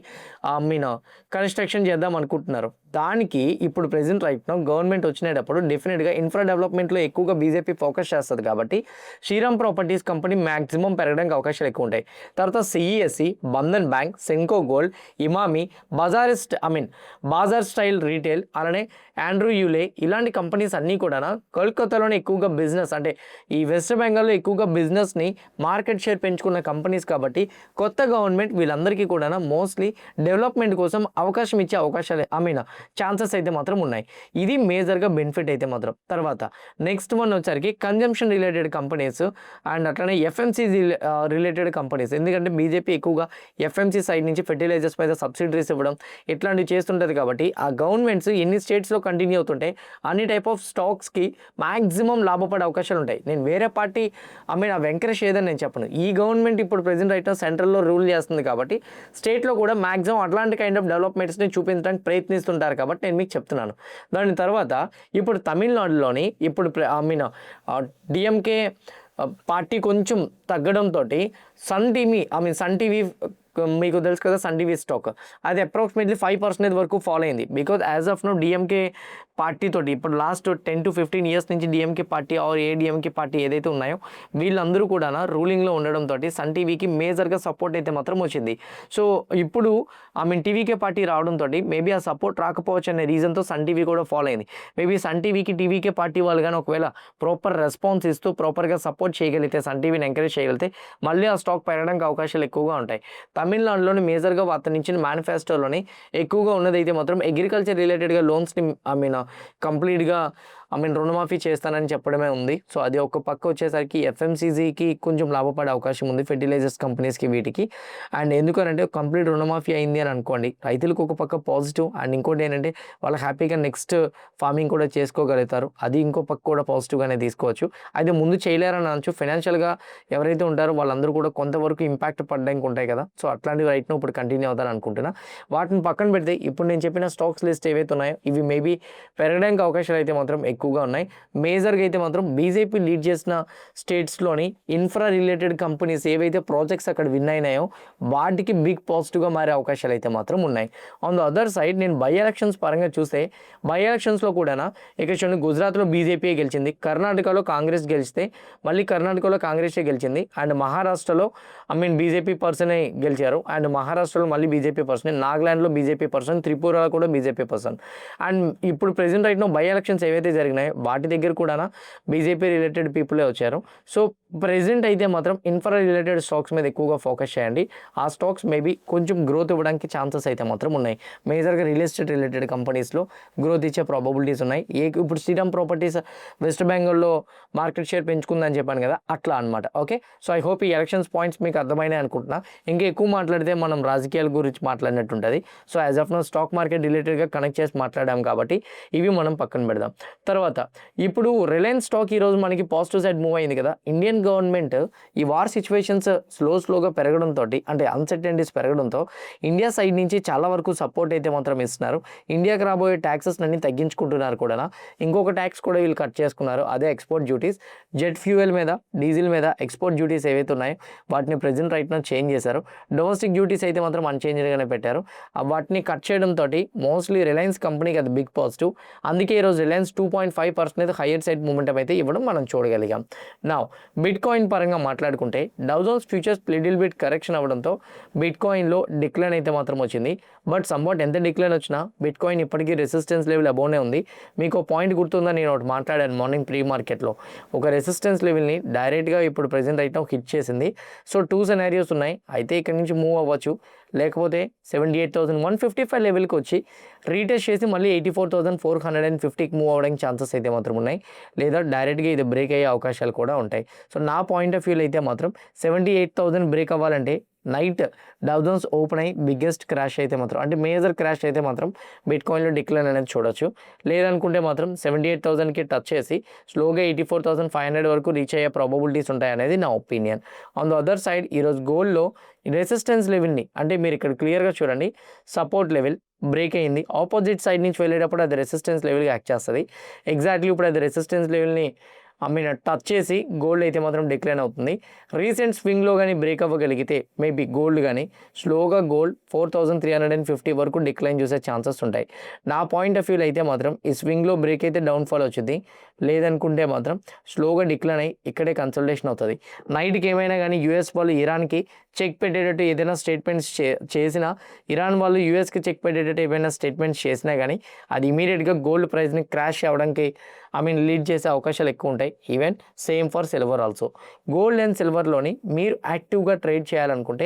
కన్స్ట్రక్షన్ చేద్దాం అనుకుంటున్నారు. దానికి ఇప్పుడు ప్రెజెంట్ రైట్ నౌ గవర్నమెంట్ వచ్చినప్పుడు డెఫినెట్గా ఇన్ఫ్రా డెవలప్మెంట్లో ఎక్కువగా బీజేపీ ఫోకస్ చేస్తుంది కాబట్టి శ్రీరామ్ ప్రాపర్టీస్ కంపెనీ మ్యాక్సిమం పెరగడానికి అవకాశాలు ఎక్కువ ఉంటాయి. తర్వాత CESC, Bandhan bank, Senco gold, Emami, Bazaar style retail, అలానే ఆండ్రూ యూలే, ఇలాంటి కంపెనీస్ అన్నీ కూడా కోల్కతాలోనే ఎక్కువగా బిజినెస్ అంటే ఈ వెస్ట్ బెంగాల్లో ఎక్కువగా బిజినెస్ని మార్కెట్ షేర్ పెంచుకున్న కంపెనీస్ కాబట్టి కొత్త గవర్నమెంట్ వీళ్ళందరికీ కూడా మోస్ట్లీ డెవలప్మెంట్ కోసం అవకాశం ఇచ్చే అవకాశాలు ఛాన్సెస్ అయితే మాత్రం ఉన్నాయి. ఇది మేజర్గా బెనిఫిట్ అయితే మాత్రం. తర్వాత నెక్స్ట్ వన్ వచ్చరికి కన్జంప్షన్ రిలేటెడ్ కంపెనీస్ అండ్ అట్లనే ఎఫ్ఎంసీజీ రిలేటెడ్ కంపెనీస్. ఎందుకంటే బీజేపీ ఎక్కువగా ఎఫ్ఎంసీ సైడ్ నుంచి ఫెర్టిలైజర్స్ మీద సబ్సిడీస్ ఇవ్వడం ఇట్లాంటివి చేస్తుంటుంది కాబట్టి ఆ గవర్నమెంట్స్ ఎన్ని స్టేట్స్లో కంటిన్యూ అవుతుంటే అన్ని టైప్ ఆఫ్ స్టాక్స్కి మ్యాక్సిమం లాభపడే అవకాశాలు ఉంటాయి. నేను వేరే పార్టీ ఆ వెంకటేష్ ఏదని నేను చెప్పను. ఈ గవర్నమెంట్ ఇప్పుడు ప్రెజెంట్ రైట్ సెంట్రల్లో రూల్ చేస్తుంది కాబట్టి స్టేట్లో కూడా మ్యాక్సిమం అట్లాంటి కైండ్ ఆఫ్ డెవలప్మెంట్స్ని చూపించడానికి ప్రయత్నిస్తుంటారు కాబట్టి నేను మీకు చెప్తున్నాను. దాని తర్వాత ఇప్పుడు తమిళనాడులోని ఇప్పుడు డిఎంకే పార్టీ కొంచెం తగ్గడంతో సన్ టీవీ మీకు తెలుసు కదా, సన్ టీవీ స్టాక్ అది అప్రాక్సిమేట్లీ 5% వరకు ఫాలో అయింది. Because as of now DMK పార్టీతోటి ఇప్పుడు లాస్ట్ 10 to 15 ఇయర్స్ నుంచి DMK party or ADMK party ఏదైతే ఉన్నాయో వీళ్ళందరూ కూడా రూలింగ్లో ఉండడంతో సన్ టీవీకి మేజర్గా సపోర్ట్ అయితే మాత్రం వచ్చింది. సో ఇప్పుడు టీవీకే పార్టీ రావడంతో మేబీ ఆ సపోర్ట్ రాకపోవచ్చు అనే రీజన్తో సన్ టీవీ కూడా ఫాలో అయింది. మేబీ సన్ టీవీకి టీవీకే పార్టీ వాళ్ళు కానీ ఒకవేళ ప్రాపర్ రెస్పాన్స్ ఇస్తూ ప్రాపర్గా సపోర్ట్ చేయగలిగితే, సన్ టీవీని ఎంకరేజ్ చేయగలిగితే మళ్ళీ ఆ స్టాక్ పెరగడానికి అవకాశాలు ఎక్కువగా ఉంటాయి. తమిళనాడులోని మేజర్గా అతని ఇచ్చిన మేనిఫెస్టోలోని ఎక్కువగా ఉన్నదైతే మాత్రం అగ్రికల్చర్ రిలేటెడ్గా లోన్స్ని కంప్లీట్గా రుణమాఫీ చేస్తానని చెప్పడమే ఉంది. సో అది ఒక పక్క వచ్చేసరికి ఎఫ్ఎంసీజీకి కొంచెం లాభపడే అవకాశం ఉంది, ఫెర్టిలైజర్స్ కంపెనీస్కి వీటికి. అండ్ ఎందుకనంటే కంప్లీట్ రుణమాఫీ అయింది అని అనుకోండి, రైతులకు ఒక పక్క పాజిటివ్. అండ్ ఇంకోటి ఏంటంటే వాళ్ళు హ్యాపీగా నెక్స్ట్ ఫార్మింగ్ కూడా చేసుకోగలుగుతారు, అది ఇంకో పక్క కూడా పాజిటివ్గానే తీసుకోవచ్చు. అయితే ముందు చేయలేరని అనొచ్చు. ఫైనాన్షియల్గా ఎవరైతే ఉంటారో వాళ్ళందరూ కూడా కొంతవరకు ఇంపాక్ట్ పడడానికి ఉంటాయి కదా. సో అట్లాంటివి రైట్ను ఇప్పుడు కంటిన్యూ అవుతారని అనుకుంటున్నా. వాటిని పక్కన పెడితే ఇప్పుడు నేను చెప్పిన స్టాక్స్ లిస్ట్ ఏవైతే ఉన్నాయో ఇవి మేబీ పెరగడానికి అవకాశాలు అయితే మాత్రం ఎక్కువగా ఉన్నాయి. మేజర్గా అయితే మాత్రం బీజేపీ లీడ్ చేసిన స్టేట్స్లోని ఇన్ఫ్రా రిలేటెడ్ కంపెనీస్ ఏవైతే ప్రాజెక్ట్స్ అక్కడ విన్ అయినాయో వాటికి బిగ్ పాజిటివ్గా మారే అవకాశాలు అయితే మాత్రం ఉన్నాయి. ఆన్ ద అదర్ సైడ్ నేను బై ఎలక్షన్స్ పరంగా చూస్తే బై ఎలక్షన్స్లో కూడా ఇక్కడ చూడండి, గుజరాత్లో బీజేపీ గెలిచింది, కర్ణాటకలో కాంగ్రెస్ గెలిస్తే మళ్ళీ కర్ణాటకలో కాంగ్రెసే గెలిచింది, అండ్ మహారాష్ట్రలో బీజేపీ పర్సనే గెలిచారు, అండ్ మహారాష్ట్రలో మళ్ళీ బీజేపీ పర్సన్, నాగాలాండ్లో బీజేపీ పర్సన్, త్రిపురలో కూడా బీజేపీ పర్సన్. అండ్ ఇప్పుడు present right now by elections ఏవైతే జరిగినాయో వాటి దగ్గర కూడా బీజేపీ రిలేటెడ్ పీపులే వచ్చారు. సో ప్రెజెంట్ అయితే మాత్రం ఇన్ఫ్రా రిలేటెడ్ స్టాక్స్ మీద ఎక్కువగా ఫోకస్ చేయండి. ఆ స్టాక్స్ మేబీ కొంచెం గ్రోత్ ఇవ్వడానికి ఛాన్సెస్ అయితే మాత్రం ఉన్నాయి. మేజర్గా రియల్ ఎస్టేట్ రిలేటెడ్ కంపెనీస్లో గ్రోత్ ఇచ్చే ప్రాబబిలిటీస్ ఉన్నాయి. ఇప్పుడు శ్రీరామ్ ప్రాపర్టీస్ వెస్ట్ బెంగాల్లో మార్కెట్ షేర్ పెంచుకుందని చెప్పాను కదా, అట్లా అనమాట. ఓకే, సో ఐ హోప్ ఈ ఎలక్షన్స్ పాయింట్స్ మీకు అర్థమైనాయి అనుకుంటున్నా. ఇంకా ఎక్కువ మాట్లాడితే మనం రాజకీయాల గురించి మాట్లాడినట్టు ఉంటుంది. So as of now stock market రిలేటెడ్గా కనెక్ట్ చేసి మాట్లాడాం కాబట్టి ఇవి మనం పక్కన పెడదాం. తర్వాత తర్వాత ఇప్పుడు రిలయన్స్ స్టాక్ ఈరోజు మనకి పాజిటివ్ సైడ్ మూవ్ అయింది కదా. ఇండియన్ గవర్నమెంట్ ఈ వార్ సిచ్యువేషన్స్ స్లోగా పెరగడంతో, అంటే అన్సర్టెనిటీస్ పెరగడంతో ఇండియా సైడ్ నుంచి చాలా వరకు సపోర్ట్ అయితే మాత్రం ఇస్తున్నారు. ఇండియాకి రాబోయే ట్యాక్సెస్ అన్ని తగ్గించుకుంటున్నారు కూడా. ఇంకొక ట్యాక్స్ కూడా వీళ్ళు కట్ చేసుకున్నారు, అదే ఎక్స్పోర్ట్ డ్యూటీస్. జెట్ ఫ్యూయల్ మీద, డీజిల్ మీద ఎక్స్పోర్ట్ డ్యూటీస్ ఏవైతే ఉన్నాయో వాటిని ప్రజెంట్ రైట్ నా చేంజ్ చేశారు. డొమెస్టిక్ డ్యూటీస్ అయితే మాత్రం అన్చేంజ్గానే పెట్టారు. వాటిని కట్ చేయడంతో మోస్ట్లీ రిలయన్స్ కంపెనీకి అది బిగ్ పాజిటివ్. అందుకే ఈరోజు రిలయన్స్ 2.5% హైయర్ సైడ్ మూమెంటం అయితే ఇవ్వడం మనం చూడగలిగాం. నా బిట్ కాయిన్ పరంగా మాట్లాడుకుంటే Dow Jones futures little bit correction అవ్వడంతో బిట్ కాయిన్లో డిక్లైన్ అయితే మాత్రం వచ్చింది. బట్ సమ్వాట్ ఎంత డిక్లైన్ వచ్చినా బిట్ కాయిన్ ఇప్పటికీ రెసిస్టెన్స్ లెవెల్ అబోనే ఉంది. మీకు పాయింట్ గుర్తుందా, నేను ఒకటి మాట్లాడాను మార్నింగ్ ప్రీ మార్కెట్లో. ఒక రెసిస్టెన్స్ లెవెల్ని డైరెక్ట్గా ఇప్పుడు ప్రెజెంట్ అయితే హిట్ చేసింది. సో 2 సినారియోస్ ఉన్నాయి. అయితే ఇక్కడ నుంచి మూవ్ అవ్వచ్చు, లేకపోతే 78,155 లెవెల్కి వచ్చి రీటెస్ట్ చేసి మళ్ళీ 84,450కి మూవ్ అవ్వడానికి ఛాన్సెస్ అయితే మాత్రం ఉన్నాయి. లేదా డైరెక్ట్గా ఇది బ్రేక్ అయ్యే అవకాశాలు కూడా ఉంటాయి. సో నా పాయింట్ ఆఫ్ వ్యూలో అయితే మాత్రం 78,000 బ్రేక్ అవ్వాలంటే నైట్ డౌ జోన్స్ ఓపెన్ అయ్యి బిగ్గెస్ట్ క్రాష్ అయితే మాత్రం, అంటే మేజర్ క్రాష్ అయితే మాత్రం బిట్ కాయిన్లో డిక్లైన్ అనేది చూడొచ్చు. లేదనుకుంటే మాత్రం 78,000కి టచ్ చేసి స్లోగా 84,500 వరకు రీచ్ అయ్యే ప్రాబబిలిటీస్ ఉంటాయి అనేది నా opinion. On the other side ఈరోజు గోల్డ్లో రెసిస్టెన్స్ లెవెల్ని, అంటే మీరు ఇక్కడ క్లియర్గా చూడండి, సపోర్ట్ లెవెల్ బ్రేక్ అయింది. ఆపోజిట్ సైడ్ నుంచి వెళ్ళేటప్పుడు అది రెసిస్టెన్స్ లెవెల్గా యాక్ట్ చేస్తుంది. ఎగ్జాక్ట్లీ ఇప్పుడు అది రెసిస్టెన్స్ లెవెల్ని టచ్ చేసి గోల్డ్ అయితే మాత్రం డిక్లైన్ అవుతుంది. రీసెంట్ స్వింగ్లో కానీ బ్రేక్ అవ్వగలిగితే మేబీ గోల్డ్ కానీ స్లోగా గోల్డ్ 4,350 వరకు డిక్లైన్ చూసే ఛాన్సెస్ ఉంటాయి. నా పాయింట్ ఆఫ్ వ్యూలో అయితే మాత్రం ఈ స్వింగ్లో బ్రేక్ అయితే డౌన్ఫాల్ వచ్చింది. లేదనుకుంటే మాత్రం స్లోగా డిక్లైన్ అయ్యి ఇక్కడే కన్సల్టేషన్ అవుతుంది. నైట్కి ఏమైనా కానీ యూఎస్ వాళ్ళు ఇరాన్కి చెక్ పెట్టేటట్టు ఏదైనా స్టేట్మెంట్స్ చేసినా, ఇరాన్ వాళ్ళు యూఎస్కి చెక్ పెట్టేటట్టు ఏమైనా స్టేట్మెంట్స్ చేసినా కానీ అది ఇమీడియట్గా గోల్డ్ ప్రైస్ని క్రాష్ అవ్వడానికి లీడ్ చేసే అవకాశాలు ఎక్కువ ఉంటాయి. Even same for silver also. Gold and సిల్వర్లోని మీరు యాక్టివ్గా ట్రేడ్ చేయాలనుకుంటే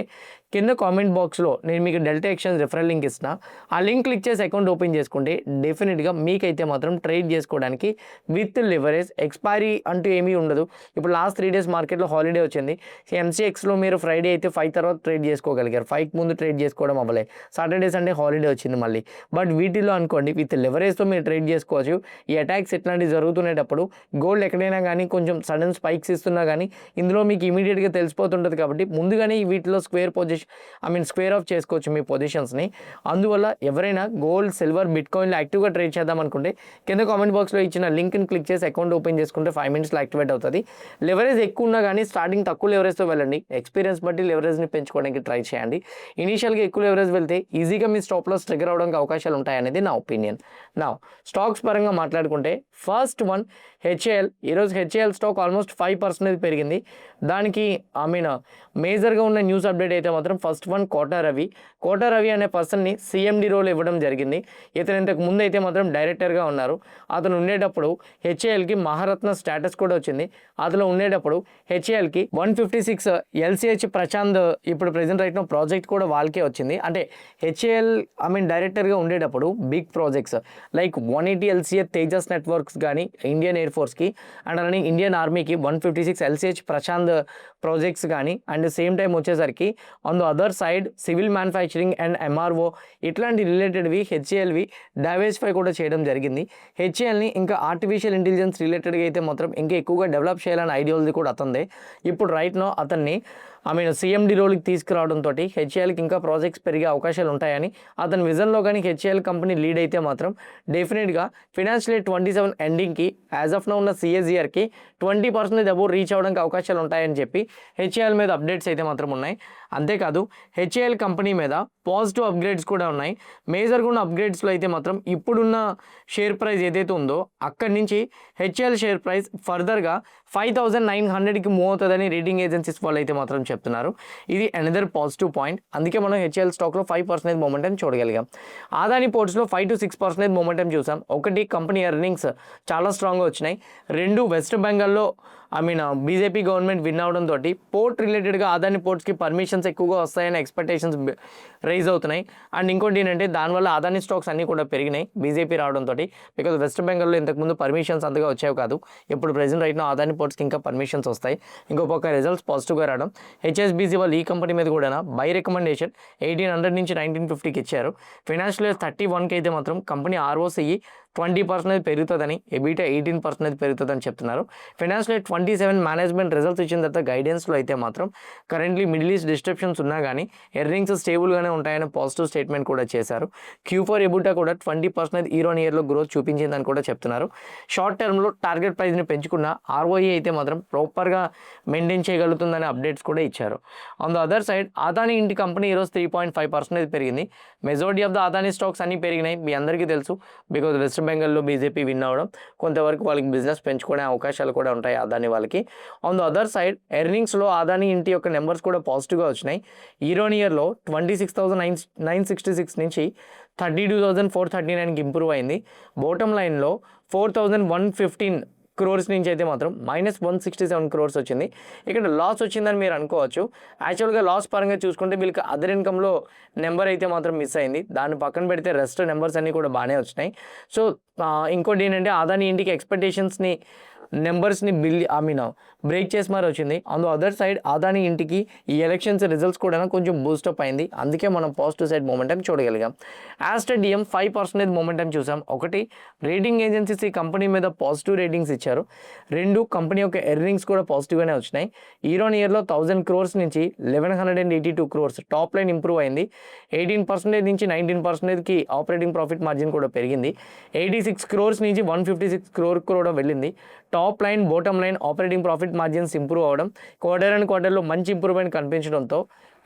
కింద కామెంట్ బాక్స్లో నేను మీకు డెల్టా ఎక్స్చేంజ్ రిఫరల్ లింక్ ఇస్తున్నా. ఆ లింక్ క్లిక్ చేసి అకౌంట్ ఓపెన్ చేసుకుంటే డెఫినెట్గా మీకైతే మాత్రం ట్రేడ్ చేసుకోవడానికి విత్ లివరేజ్ ఎక్స్పైరీ అంటూ ఏమీ ఉండదు. ఇప్పుడు లాస్ట్ 3 డేస్ మార్కెట్లో హాలిడే వచ్చింది. ఎంసీఎక్స్లో మీరు ఫ్రైడే అయితే 5 తర్వాత ట్రేడ్ చేసుకోగలిగారు. 5కి ముందు ట్రేడ్ చేసుకోవడం అవ్వలేదు. సాటర్డే సండే హాలిడే వచ్చింది మళ్ళీ. బట్ వీటిలో అనుకోండి విత్ లివరేజ్తో మీరు ట్రేడ్ చేసుకోవచ్చు. ఈ అటాక్స్ ఎట్లాంటివి జరుగుతునేటప్పుడు గోల్డ్ ఎక్కడైనా కానీ కొంచెం సడన్ స్పైక్స్ ఇస్తున్నా కానీ ఇందులో మీకు ఇమీడియట్గా తెలిసిపోతుంటుంది. కాబట్టి ముందుగానే వీటిలో స్క్వేర్ ఆఫ్ చేసుకోవచ్చు మీ పొజిషన్స్ని. అందువల్ల ఎవరైనా గోల్డ్, సిల్వర్, బిట్ కాయిన్లో యాక్టివ్గా ట్రేడ్ చేద్దాం అనుకుంటే కింద కామెంట్ బాక్స్లో ఇచ్చిన లింక్ని క్లిక్ చేసి అకౌంట్ ఓపెన్ చేసుకుంటే 5 మినిట్స్లో యాక్టివేట్ అవుతుంది. లెవరేజ్ ఎక్కువ ఉన్నా కానీ స్టార్టింగ్ తక్కువ లెవరేజ్తో వెళ్ళండి. ఎక్స్పీరియన్స్ బట్టి లెవరేజ్ని పెంచుకోవడానికి ట్రై చేయండి. ఇనీషియల్గా ఎక్కువ లెవరేజ్ వెళ్తే ఈజీగా మీ స్టాప్ లాస్ ట్రిగర్ అవడానికి అవకాశాలు ఉంటాయనేది నా ఒపీనియన్. నా స్టాక్స్ పరంగా మాట్లాడుకుంటే ఫస్ట్ వన్ హెచ్ఏఎల్. ఈరోజు హెచ్ఏఎల్ స్టాక్ ఆల్మోస్ట్ 5% పెరిగింది. దానికి మేజర్గా ఉన్న న్యూస్ అప్డేట్ అయితే మాత్రం ఫస్ట్ వన్ కోటా రవి అనే పర్సన్ని సిఎండి రోల్ ఇవ్వడం జరిగింది. ఇతను ఇంతకు ముందు అయితే మాత్రం డైరెక్టర్గా ఉన్నారు. అతను ఉండేటప్పుడు హెచ్ఏఎల్కి మహారత్న స్టేటస్ కూడా వచ్చింది. అతను ఉండేటప్పుడు హెచ్ఏఎల్కి 156 LCH ప్రశాంత్ ఇప్పుడు ప్రెజెంట్ రైట్ ప్రాజెక్ట్ కూడా వాళ్ళకే వచ్చింది. అంటే హెచ్ఏఎల్ డైరెక్టర్గా ఉండేటప్పుడు big projects like 180 LCA Tejas networks కానీ ఇండియన్ ఎయిర్ ఫోర్స్కి అండ్ అలానే ఇండియన్ ఆర్మీకి 156 LCH ప్రశాంత్ ప్రాజెక్ట్స్ కానీ అండ్ సేమ్ టైం వచ్చేసరికి on the other side civil manufacturing and MRO ఇట్లాంటి రిలేటెడ్వి హెచ్ఏఎల్వి డైవర్సిఫై కూడా చేయడం జరిగింది. హెచ్ఏఎల్ని ఇంకా ఆర్టిఫిషియల్ ఇంటెలిజెన్స్ రిలేటెడ్గా అయితే మాత్రం ఇంకా ఎక్కువగా డెవలప్ చేయాలని ఐడియాలజీ కూడా అతందే. ఇప్పుడు రైట్ నో అతన్ని సిఎండి రోల్కి తీసుకురావడంతో హెచ్ఏఎల్కి ఇంకా ప్రాజెక్ట్స్ పెరిగే అవకాశాలు ఉంటాయని అతని విజన్లో కానీ హెచ్ఏఎల్ కంపెనీ లీడ్ అయితే మాత్రం డెఫినెట్గా ఫినాన్షియల్ ఇయర్ 27 ఎండింగ్కి యాజ్ ఆఫ్ నో ఉన్న సిఎస్ఈఆర్కి 20% అబోవ్ రీచ్ అవ్వడానికి అవకాశాలు ఉంటాయని చెప్పి హెచ్ఏఎల్ మీద అప్డేట్స్ అయితే మాత్రం ఉన్నాయి. అంతేకాదు హెచ్ఏఎల్ కంపెనీ మీద పాజిటివ్ అప్గ్రేడ్స్ కూడా ఉన్నాయి. మేజర్గా ఉన్న అప్గ్రేడ్స్లో అయితే మాత్రం ఇప్పుడున్న షేర్ ప్రైస్ ఏదైతే ఉందో అక్కడి నుంచి హెచ్ఏఎల్ షేర్ ప్రైస్ ఫర్దర్గా 5,900కి మూవ్ అవుతుందని రేటింగ్ ఏజెన్సీస్ వాళ్ళు అయితే మాత్రం చెప్తున్నారు. ఇది అనదర్ పాజిటివ్ పాయింట్. అందుకే మనం హెచ్ఏఎల్ స్టాక్లో 5% మూమెంటం చూడగలిగాం. ఆదాని పోర్ట్స్లో 5 to 6% మూమెంటం చూసాం. ఒకటి కంపెనీ ఎర్నింగ్స్ చాలా స్ట్రాంగ్గా వచ్చినాయి. 2 వెస్ట్ బెంగాల్లో బీజేపీ గవర్నమెంట్ విన్ అవడంతో పోర్ట్ రిలేటెడ్గా ఆదాని పోర్ట్స్కి పర్మిషన్స్ ఎక్కువగా వస్తాయని ఎక్స్పెక్టేషన్స్ రైజ్ అవుతున్నాయి. అండ్ ఇంకోటి ఏంటంటే దానివల్ల ఆదాని స్టాక్స్ అన్నీ కూడా పెరిగినాయి బీజేపీ రావడంతో. బికాజ్ వెస్ట్ బెంగాల్లో ఇంతకుముందు పర్మిషన్స్ అంతగా వచ్చేవి కాదు. ఇప్పుడు ప్రెజెంట్ రైట్ ఆదాని పోర్ట్స్కి ఇంకా పర్మిషన్స్ వస్తాయి. ఇంకో పక్క రిజల్ట్స్ పాజిటివ్గా రావడం. హెచ్ఎస్బీసీ వాళ్ళు ఈ కంపెనీ మీద కూడా బై రికమెండేషన్ 1,800 నుంచి 1,950కి ఇచ్చారు. ఫైనాన్షియల్ ఇయర్ 31కి అయితే మాత్రం కంపెనీ ఆర్ఓసిఈ 20% పెరుగుతుందని, ఎబిటా 18% పెరుగుతుందని చెప్తున్నారు. ఫైనాన్షియల్ ఇయర్ 27 మేనేజ్మెంట్ రిజల్ట్స్ ఇచ్చిన తర్వాత గైడెన్స్లో అయితే మాత్రం కరెంట్లీ మిడిల్ ఈస్ట్ డిస్టర్బెన్స్ ఉన్నా కానీ ఎర్నింగ్స్ స్టేబుల్గానే ఉంటాయని పాజిటివ్ స్టేట్మెంట్ కూడా చేశారు. Q4 ఎబిటా కూడా 20% ఇయర్ ఆన్ ఇయర్లో గ్రోత్ చూపించిందని కూడా చెప్తున్నారు. షార్ట్ టర్మ్లో టార్గెట్ ప్రైస్ని పెంచుకున్న ROE అయితే మాత్రం ప్రాపర్గా మెయింటైన్ చేయగలుగుతుందనే అప్డేట్స్ కూడా ఇచ్చారు. On the other side Adani ఇంటి కంపెనీ ఈరోజు 3.5% పెరిగింది. Majority of the Adani stocks అన్నీ పెరిగినాయి, మీ అందరికీ తెలుసు. బికాజ్ వెస్ట్ బెంగాల్లో బీజేపీ విన్ అవ్వడం కొంతవరకు వాళ్ళకి బిజినెస్ పెంచుకునే అవకాశాలు కూడా ఉంటాయి అదానీ వాళ్ళకి. ఆన్ ద అదర్ సైడ్ ఎర్నింగ్స్లో అదానీ ఇంటి యొక్క నెంబర్స్ కూడా పాజిటివ్గా వచ్చినాయి. ఇయర్ ఆన్ ఇయర్లో 26,966 నుంచి 32,439కి ఇంప్రూవ్ అయింది. బాటమ్ లైన్లో 4,115 crores నుంచి అయితే మాత్రం -167 crores వచ్చింది. ఇక్కడ లాస్ వచ్చిందని మీరు అనుకోవచ్చు. యాక్చువల్గా లాస్ పరంగా చూసుకుంటే వీళ్ళకి అదర్ ఇన్కమ్లో నెంబర్ అయితే మాత్రం మిస్ అయింది. దాన్ని పక్కన పెడితే రెస్ట్ నెంబర్స్ అన్నీ కూడా బాగానే వచ్చినాయి. సో ఇంకోటి ఏంటంటే అదానీ ఇంటికి ఎక్స్పెక్టేషన్స్ని నెంబర్స్ని బ్రేక్ చేసి మరి వచ్చింది. On the other side Adani ఇంటికి ఈ ఎలక్షన్స్ రిజల్ట్స్ కూడా కొంచెం బూస్టప్ అయింది. అందుకే మనం పాజిటివ్ సైడ్ మొమెంటం చూడగలిగాం. ఆస్టర్ డిఎం 5% మొమెంటం చూసాం. ఒకటి, రేటింగ్ ఏజెన్సీస్ ఈ కంపెనీ మీద పాజిటివ్ రేటింగ్స్ ఇచ్చారు. రెండు, కంపెనీ యొక్క ఎర్నింగ్స్ కూడా పాజిటివ్గానే వచ్చినాయి. ఇయర్ ఆన్ ఇయర్లో 1,000 crores నుంచి 1,182 crores టాప్ లైన్ ఇంప్రూవ్ అయింది. 18% నుంచి 19%కి ఆపరేటింగ్ ప్రాఫిట్ మార్జిన్ కూడా పెరిగింది. 86 crores నుంచి 156 crore కూడా వెళ్ళింది. Top line, bottom line, operating profit margins improve అవ్వడం, క్వార్టర్ అండ్ క్వార్టర్లో మంచి ఇంప్రూవ్మెంట్ కనిపించడంతో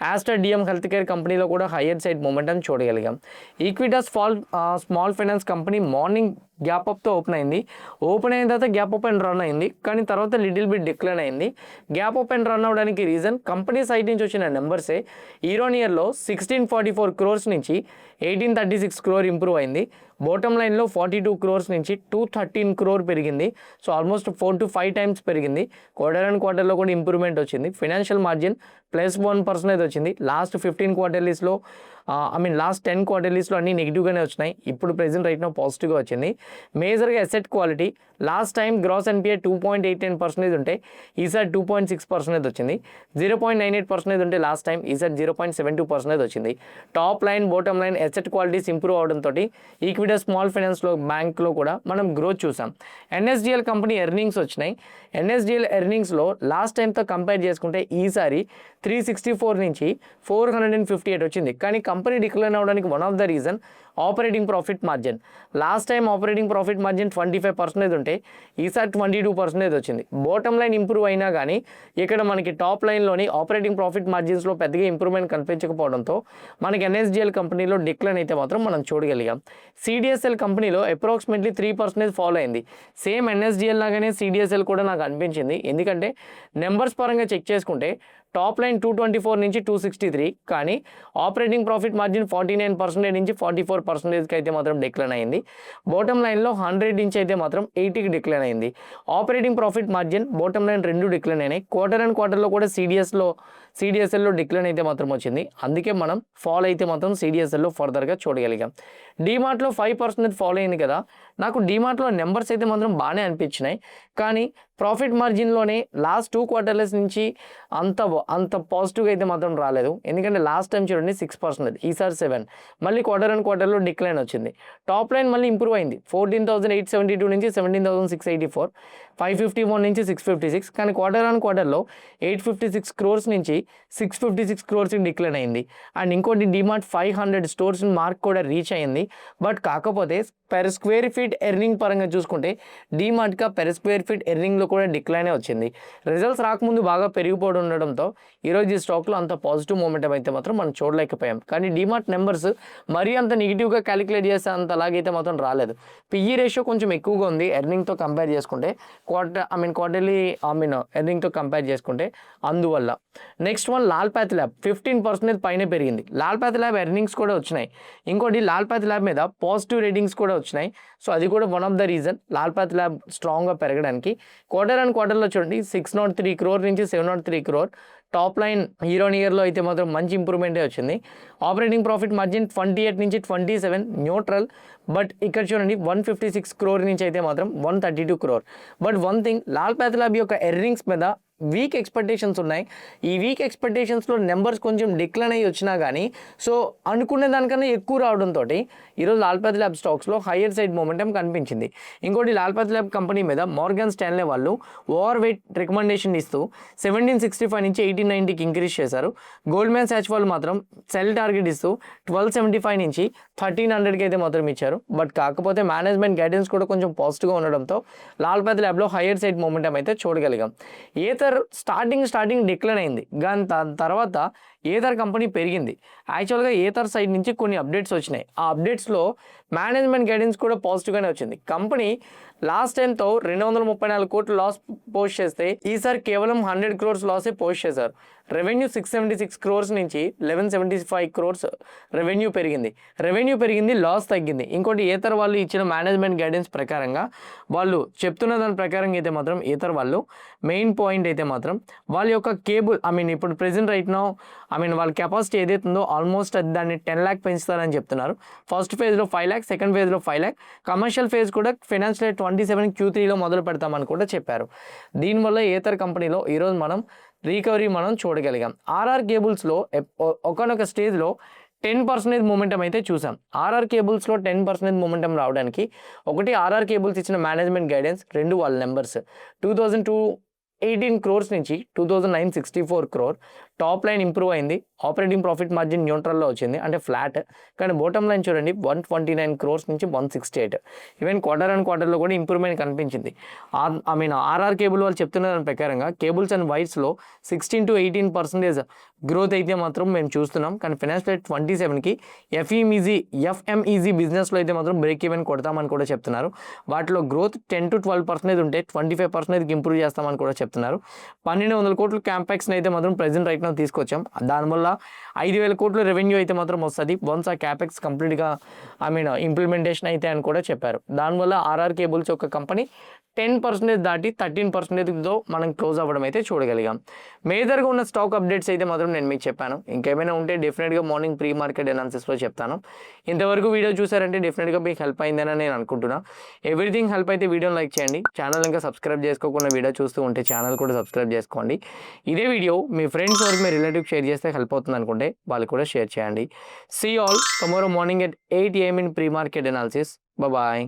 ఆస్టర్ డిఎం హెల్త్ కేర్ కంపెనీలో కూడా హయ్యర్ సైడ్ మొమెంటం చూడగలిగాం. Equitas small finance company morning gap అప్తో ఓపెన్ అయింది. ఓపెన్ అయిన తర్వాత గ్యాప్ అప్ అండ్ రన్ అయింది, కానీ తర్వాత లిటిల్ బిట్ డిక్లైన్ అయింది. గ్యాప్ అప్ అండ్ రన్ అవ్వడానికి రీజన్ కంపెనీ సైడ్ నుంచి వచ్చిన నెంబర్సే. ఇయర్ ఆన్ ఇయర్లో 1644 crores నుంచి 1836 crore ఇంప్రూవ్ అయింది. బాటమ్ లైన్లో 42 crores నుంచి 213 crore పెరిగింది. సో ఆల్మోస్ట్ 4 to 5 times పెరిగింది. క్వార్టర్ అండ్ క్వార్టర్లో కూడా ఇంప్రూవ్మెంట్ వచ్చింది. ఫైనాన్షియల్ మార్జిన్ +1% వచ్చింది. లాస్ట్ 15 quarterliesలో లాస్ట్ 10 quarterliesలో అన్ని నెగిటివ్గానే వచ్చినాయి. ఇప్పుడు ప్రెజెంట్ రైట్ నో పాజిటివ్గా వచ్చింది. మేజర్గా asset quality last time gross NPA 2.89% ఉంటే ఈసారి 2.6% వచ్చింది. 0.98% ఉంటే లాస్ట్ టైం, ఈసారి 0.72% వచ్చింది. Top line, bottom line asset qualities improve అవడంతో ఈక్విటీ స్మాల్ ఫైనాన్స్లో బ్యాంక్లో కూడా మనం గ్రోత్ చూసాం. ఎన్ఎస్డిఎల్ కంపెనీ ఎర్నింగ్స్ వచ్చినాయి. ఎన్ఎస్డిఎల్ ఎర్నింగ్స్లో లాస్ట్ టైంతో కంపేర్ చేసుకుంటే ఈసారి 364 నుంచి 458 వచ్చింది. కానీ కంపెనీ డిక్లైన్ అవ్వడానికి one of the reason operating profit margin. Last time operating profit margin 25% ఉంటే ఈసారి 22% వచ్చింది. బాటమ్ లైన్ ఇంప్రూవ్ అయినా కానీ ఇక్కడ మనకి టాప్ లైన్లోని ఆపరేటింగ్ ప్రాఫిట్ మార్జిన్స్లో పెద్దగా ఇంప్రూవ్మెంట్ కనిపించకపోవడంతో మనకి ఎన్ఎస్డిఎల్ కంపెనీలో డిక్లైన్ అయితే మాత్రం మనం చూడగలిగాం. సిడిఎస్ఎల్ కంపెనీలో అప్రాక్సిమేట్లీ 3% ఫాలో అయింది. సేమ్ ఎన్ఎస్డిఎల్ లాగానే సిడిఎస్ఎల్ కూడా నాకు అనిపించింది. ఎందుకంటే నెంబర్స్ పరంగా చెక్ చేసుకుంటే టాప్ లైన్ 224 నుంచి 263, కానీ ఆపరేటింగ్ ప్రాఫిట్ మార్జిన్ 49% నుంచి 44%కి అయితే మాత్రం డిక్లైన్ అయింది. బాటమ్ లైన్లో 100 నుంచి అయితే మాత్రం 80కి డిక్లైన్ అయింది. Operating profit margin, bottom line రెండు డిక్లైన్ అయినాయి. క్వార్టర్ అండ్ క్వార్టర్లో కూడా సిడిఎస్ఎల్లో డిక్లైన్ అయితే మాత్రం వచ్చింది. అందుకే మనం ఫాలో అయితే మాత్రం సిడిఎస్ఎల్లో ఫర్దర్గా చూడగలిగాం. డీమార్ట్లో 5% ఫాలో అయింది కదా. నాకు డీమార్ట్లో నెంబర్స్ అయితే మాత్రం బాగానే అనిపించినాయి, కానీ ప్రాఫిట్ మార్జిన్లోనే లాస్ట్ 2 quarters నుంచి అంత పాజిటివ్గా అయితే మాత్రం రాలేదు. ఎందుకంటే లాస్ట్ టైం చూడండి 6%, ఈసారి 7. మళ్ళీ క్వార్టర్ అండ్ క్వార్టర్లో డిక్లైన్ వచ్చింది. టాప్ లైన్ మళ్ళీ ఇంప్రూవ్ అయింది. 14,872 నుంచి 17,684, 551 నుంచి 656, కానీ క్వార్టర్ అండ్ క్వార్టర్లో 856 crores నుంచి 656 crores డిక్లైన్ అయింది. అండ్ ఇంకోటి డిమార్ట్ 500 stores మార్క్ కూడా రీచ్ అయింది. బట్ కాకపోతే పెర్ స్క్వేర్ ఫీట్ ఎర్నింగ్ పరంగా చూసుకుంటే డిమార్ట్గా పెర్ స్క్వేర్ ఫీట్ ఎర్నింగ్లో కూడా డిక్లైనే వచ్చింది. రిజల్ట్స్ రాకముందు బాగా పెరిగిపోవడం ఉండడంతో ఈరోజు ఈ స్టాక్లో అంత పాజిటివ్ మూమెంటం అయితే మాత్రం మనం చూడలేకపోయాం. కానీ డిమార్ట్ నెంబర్స్ మరీ అంత నెగిటివ్గా క్యాలిక్యులేట్ చేస్తే అంత అలాగైతే మాత్రం రాలేదు. పిఈ రేషియో కొంచెం ఎక్కువగా ఉంది ఎర్నింగ్తో కంపేర్ చేసుకుంటే, క్వార్టర్లీ ఎర్నింగ్తో కంపేర్ చేసుకుంటే. అందువల్ల next one Lal path lab 15% పైనే పెరిగింది. లాల్ పాత్ ల్యాబ్ ఎర్నింగ్స్ కూడా వచ్చినాయి. ఇంకోటి లాల్ పాత్ ల్యాబ్ మీద పాజిటివ్ రేటింగ్స్ కూడా వచ్చినాయి. సో అది కూడా one of the reason Lal path lab స్ట్రాంగ్గా పెరగడానికి. క్వార్టర్ అండ్ క్వార్టర్లో చూడండి 603 crore నుంచి 703 crore. Top line year on ఇయర్లో అయితే మాత్రం మంచి ఇంప్రూవ్మెంటే వచ్చింది. ఆపరేటింగ్ ప్రాఫిట్ మార్జిన్ 28 నుంచి 27 న్యూట్రల్. బట్ ఇక్కడ చూడండి 156 crore నుంచి అయితే మాత్రం 132 crore. But one thing, Lal path lab యొక్క ఎర్నింగ్స్ మీద వీక్ ఎక్స్పెక్టేషన్స్ ఉన్నాయి. ఈ వీక్ ఎక్స్పెక్టేషన్స్లో నెంబర్స్ కొంచెం డిక్లైన్ అయ్యి వచ్చినా కానీ సో అనుకునే దానికన్నా ఎక్కువ రావడంతో ఈరోజు లాల్ పథ్ ల్యాబ్ స్టాక్స్లో హయ్యర్ సైడ్ మూమెంటం కనిపించింది. ఇంకోటి లాల్ పథ్ ల్యాబ్ కంపెనీ మీద మార్గన్ స్టాన్లే వాళ్ళు ఓవర్ వెయిట్ రికమెండేషన్ ఇస్తూ 1765 నుంచి 1890కి ఇంక్రీజ్ చేశారు. గోల్డ్మ్యాన్ సాచ్ వాళ్ళు మాత్రం సెల్ టార్గెట్ ఇస్తూ 1275 నుంచి 1300కి అయితే మాత్రం ఇచ్చారు. బట్ కాకపోతే మేనేజ్మెంట్ గైడెన్స్ కూడా కొంచెం పాజిటివ్గా ఉండడంతో లాల్ పథ్ ల్యాబ్లో హయ్యర్ సైడ్ మూమెంటం అయితే చూడగలిగాం. ఏథర్ స్టార్టింగ్ డిక్లైన్ అయింది, కానీ దాని తర్వాత ఏథర్ కంపెనీ పెరిగింది. యాక్చువల్గా ఏథర్ సైడ్ నుంచి కొన్ని అప్డేట్స్ వచ్చినాయి. ఆ అప్డేట్స్లో మేనేజ్మెంట్ గైడెన్స్ కూడా పాజిటివ్గానే వచ్చింది. కంపెనీ లాస్ట్ టైంతో 234 కోట్లు లాస్ పోస్ట్ చేస్తే ఈసారి కేవలం 100 crores లాసే పోస్ట్ చేశారు. రెవెన్యూ 676 crores నుంచి 1175 crores రెవెన్యూ పెరిగింది, లాస్ తగ్గింది. ఇంకోటి ఏథర్ వాళ్ళు ఇచ్చిన మేనేజ్మెంట్ గైడెన్స్ ప్రకారంగా వాళ్ళు చెప్తున్న దాని ప్రకారంగా అయితే మాత్రం ఏథర్ వాళ్ళు మెయిన్ పాయింట్ అయితే మాత్రం వాళ్ళ యొక్క కేబుల్ ఇప్పుడు ప్రెజెంట్ రైట్ నౌ వాళ్ళ కెపాసిటీ ఏదైతే ఉందో ఆల్మోస్ట్ దాన్ని 10 lakh పెంచుతారని చెప్తున్నారు. ఫస్ట్ ఫేజ్లో 5 lakh, సెకండ్ ఫేజ్లో 5 lakh, కమర్షియల్ ఫేజ్ కూడా ఫైనాన్షియల్ 27 Q3లో మొదలు పెడతామని కూడా చెప్పారు. దీనివల్ల ఏథర్ కంపెనీలో ఈరోజు మనం రికవరీ మనం చూడగలిగాం. ఆర్ఆర్ కేబుల్స్లో ఒకనొక స్టేజ్లో 10% మూమెంటం అయితే చూసాం. ఆర్ఆర్ కేబుల్స్లో 10% మూమెంటం రావడానికి ఒకటి ఆర్ఆర్ కేబుల్స్ ఇచ్చిన మేనేజ్మెంట్ గైడెన్స్, రెండు వాళ్ళ నెంబర్స్ 2018 crores నుంచి 2964 crore. టాప్ లైన్ ఇంప్రూవ్ అయింది, ఆపరేటింగ్ ప్రాఫిట్ మార్జిన్ న్యూట్రల్లో వచ్చింది, అంటే ఫ్లాట్. కానీ బాటమ్ లైన్ చూడండి 129 crores నుంచి 168. ఈవెన్ క్వార్టర్లో కూడా ఇంప్రూవ్మెంట్ కనిపించింది. ఆర్ఆర్ కేబుల్ వాళ్ళు చెప్తున్న దాని ప్రకారంగా కేబుల్స్ అండ్ వైర్స్లో 16 to 18% గ్రోత్ అయితే మాత్రం మేము చూస్తున్నాం. కానీ ఫైనాన్షియల్ 27కి ఎఫ్ఎంఈజీ బిజినెస్లో అయితే మాత్రం బ్రేక్ ఈవెన్ కొడతామని కూడా చెప్తున్నారు. వాటిలో గ్రోత్ 10 to 12% ఉంటే 25%కి ఇంప్రూవ్ చేస్తామని కూడా చెప్తున్నారు. 1200 కోట్లు క్యాంపెక్స్ని అయితే మాత్రం ప్రెజెంట్ రైట్ తీసుకొచ్చాం. దానివల్ల 5000 కోట్ల రెవెన్యూ అయితే మాత్రం వస్తుంది వన్స్ ఆ క్యాపెక్స్ కంప్లీట్గా ఇంప్లిమెంటేషన్ అయితే అని కూడా చెప్పారు. దానివల్ల ఆర్ఆర్ కేబుల్స్ యొక్క కంపెనీ 10% దాటి 13%తో మనం క్లోజ్ అవ్వడం అయితే చూడగలిగాం. మేజర్గా ఉన్న స్టాక్ అప్డేట్స్ అయితే మాత్రం నేను మీకు చెప్పాను. ఇంకేమైనా ఉంటే డెఫినెట్గా మార్నింగ్ ప్రీ మార్కెట్ అనాలిసిస్లో చెప్తాను. ఇంతవరకు వీడియో చూసారంటే డెఫినెట్గా మీకు హెల్ప్ అయిందని నేను అనుకుంటున్నా. ఎవ్రీథింగ్ హెల్ప్ అయితే వీడియోని లైక్ చేయండి. ఛానల్ ఇంకా సబ్స్క్రైబ్ చేసుకోకుండా వీడియో చూస్తూ ఉంటే ఛానల్ కూడా సబ్స్క్రైబ్ చేసుకోండి. ఇదే వీడియో మీ ఫ్రెండ్స్ వరకు మీ రిలేటివ్ షేర్ చేస్తే హెల్ప్ అవుతుంది అనుకుంటే వాళ్ళు కూడా షేర్ చేయండి. See all tomorrow morning at 8 AM in pre-market analysis. Bye-bye.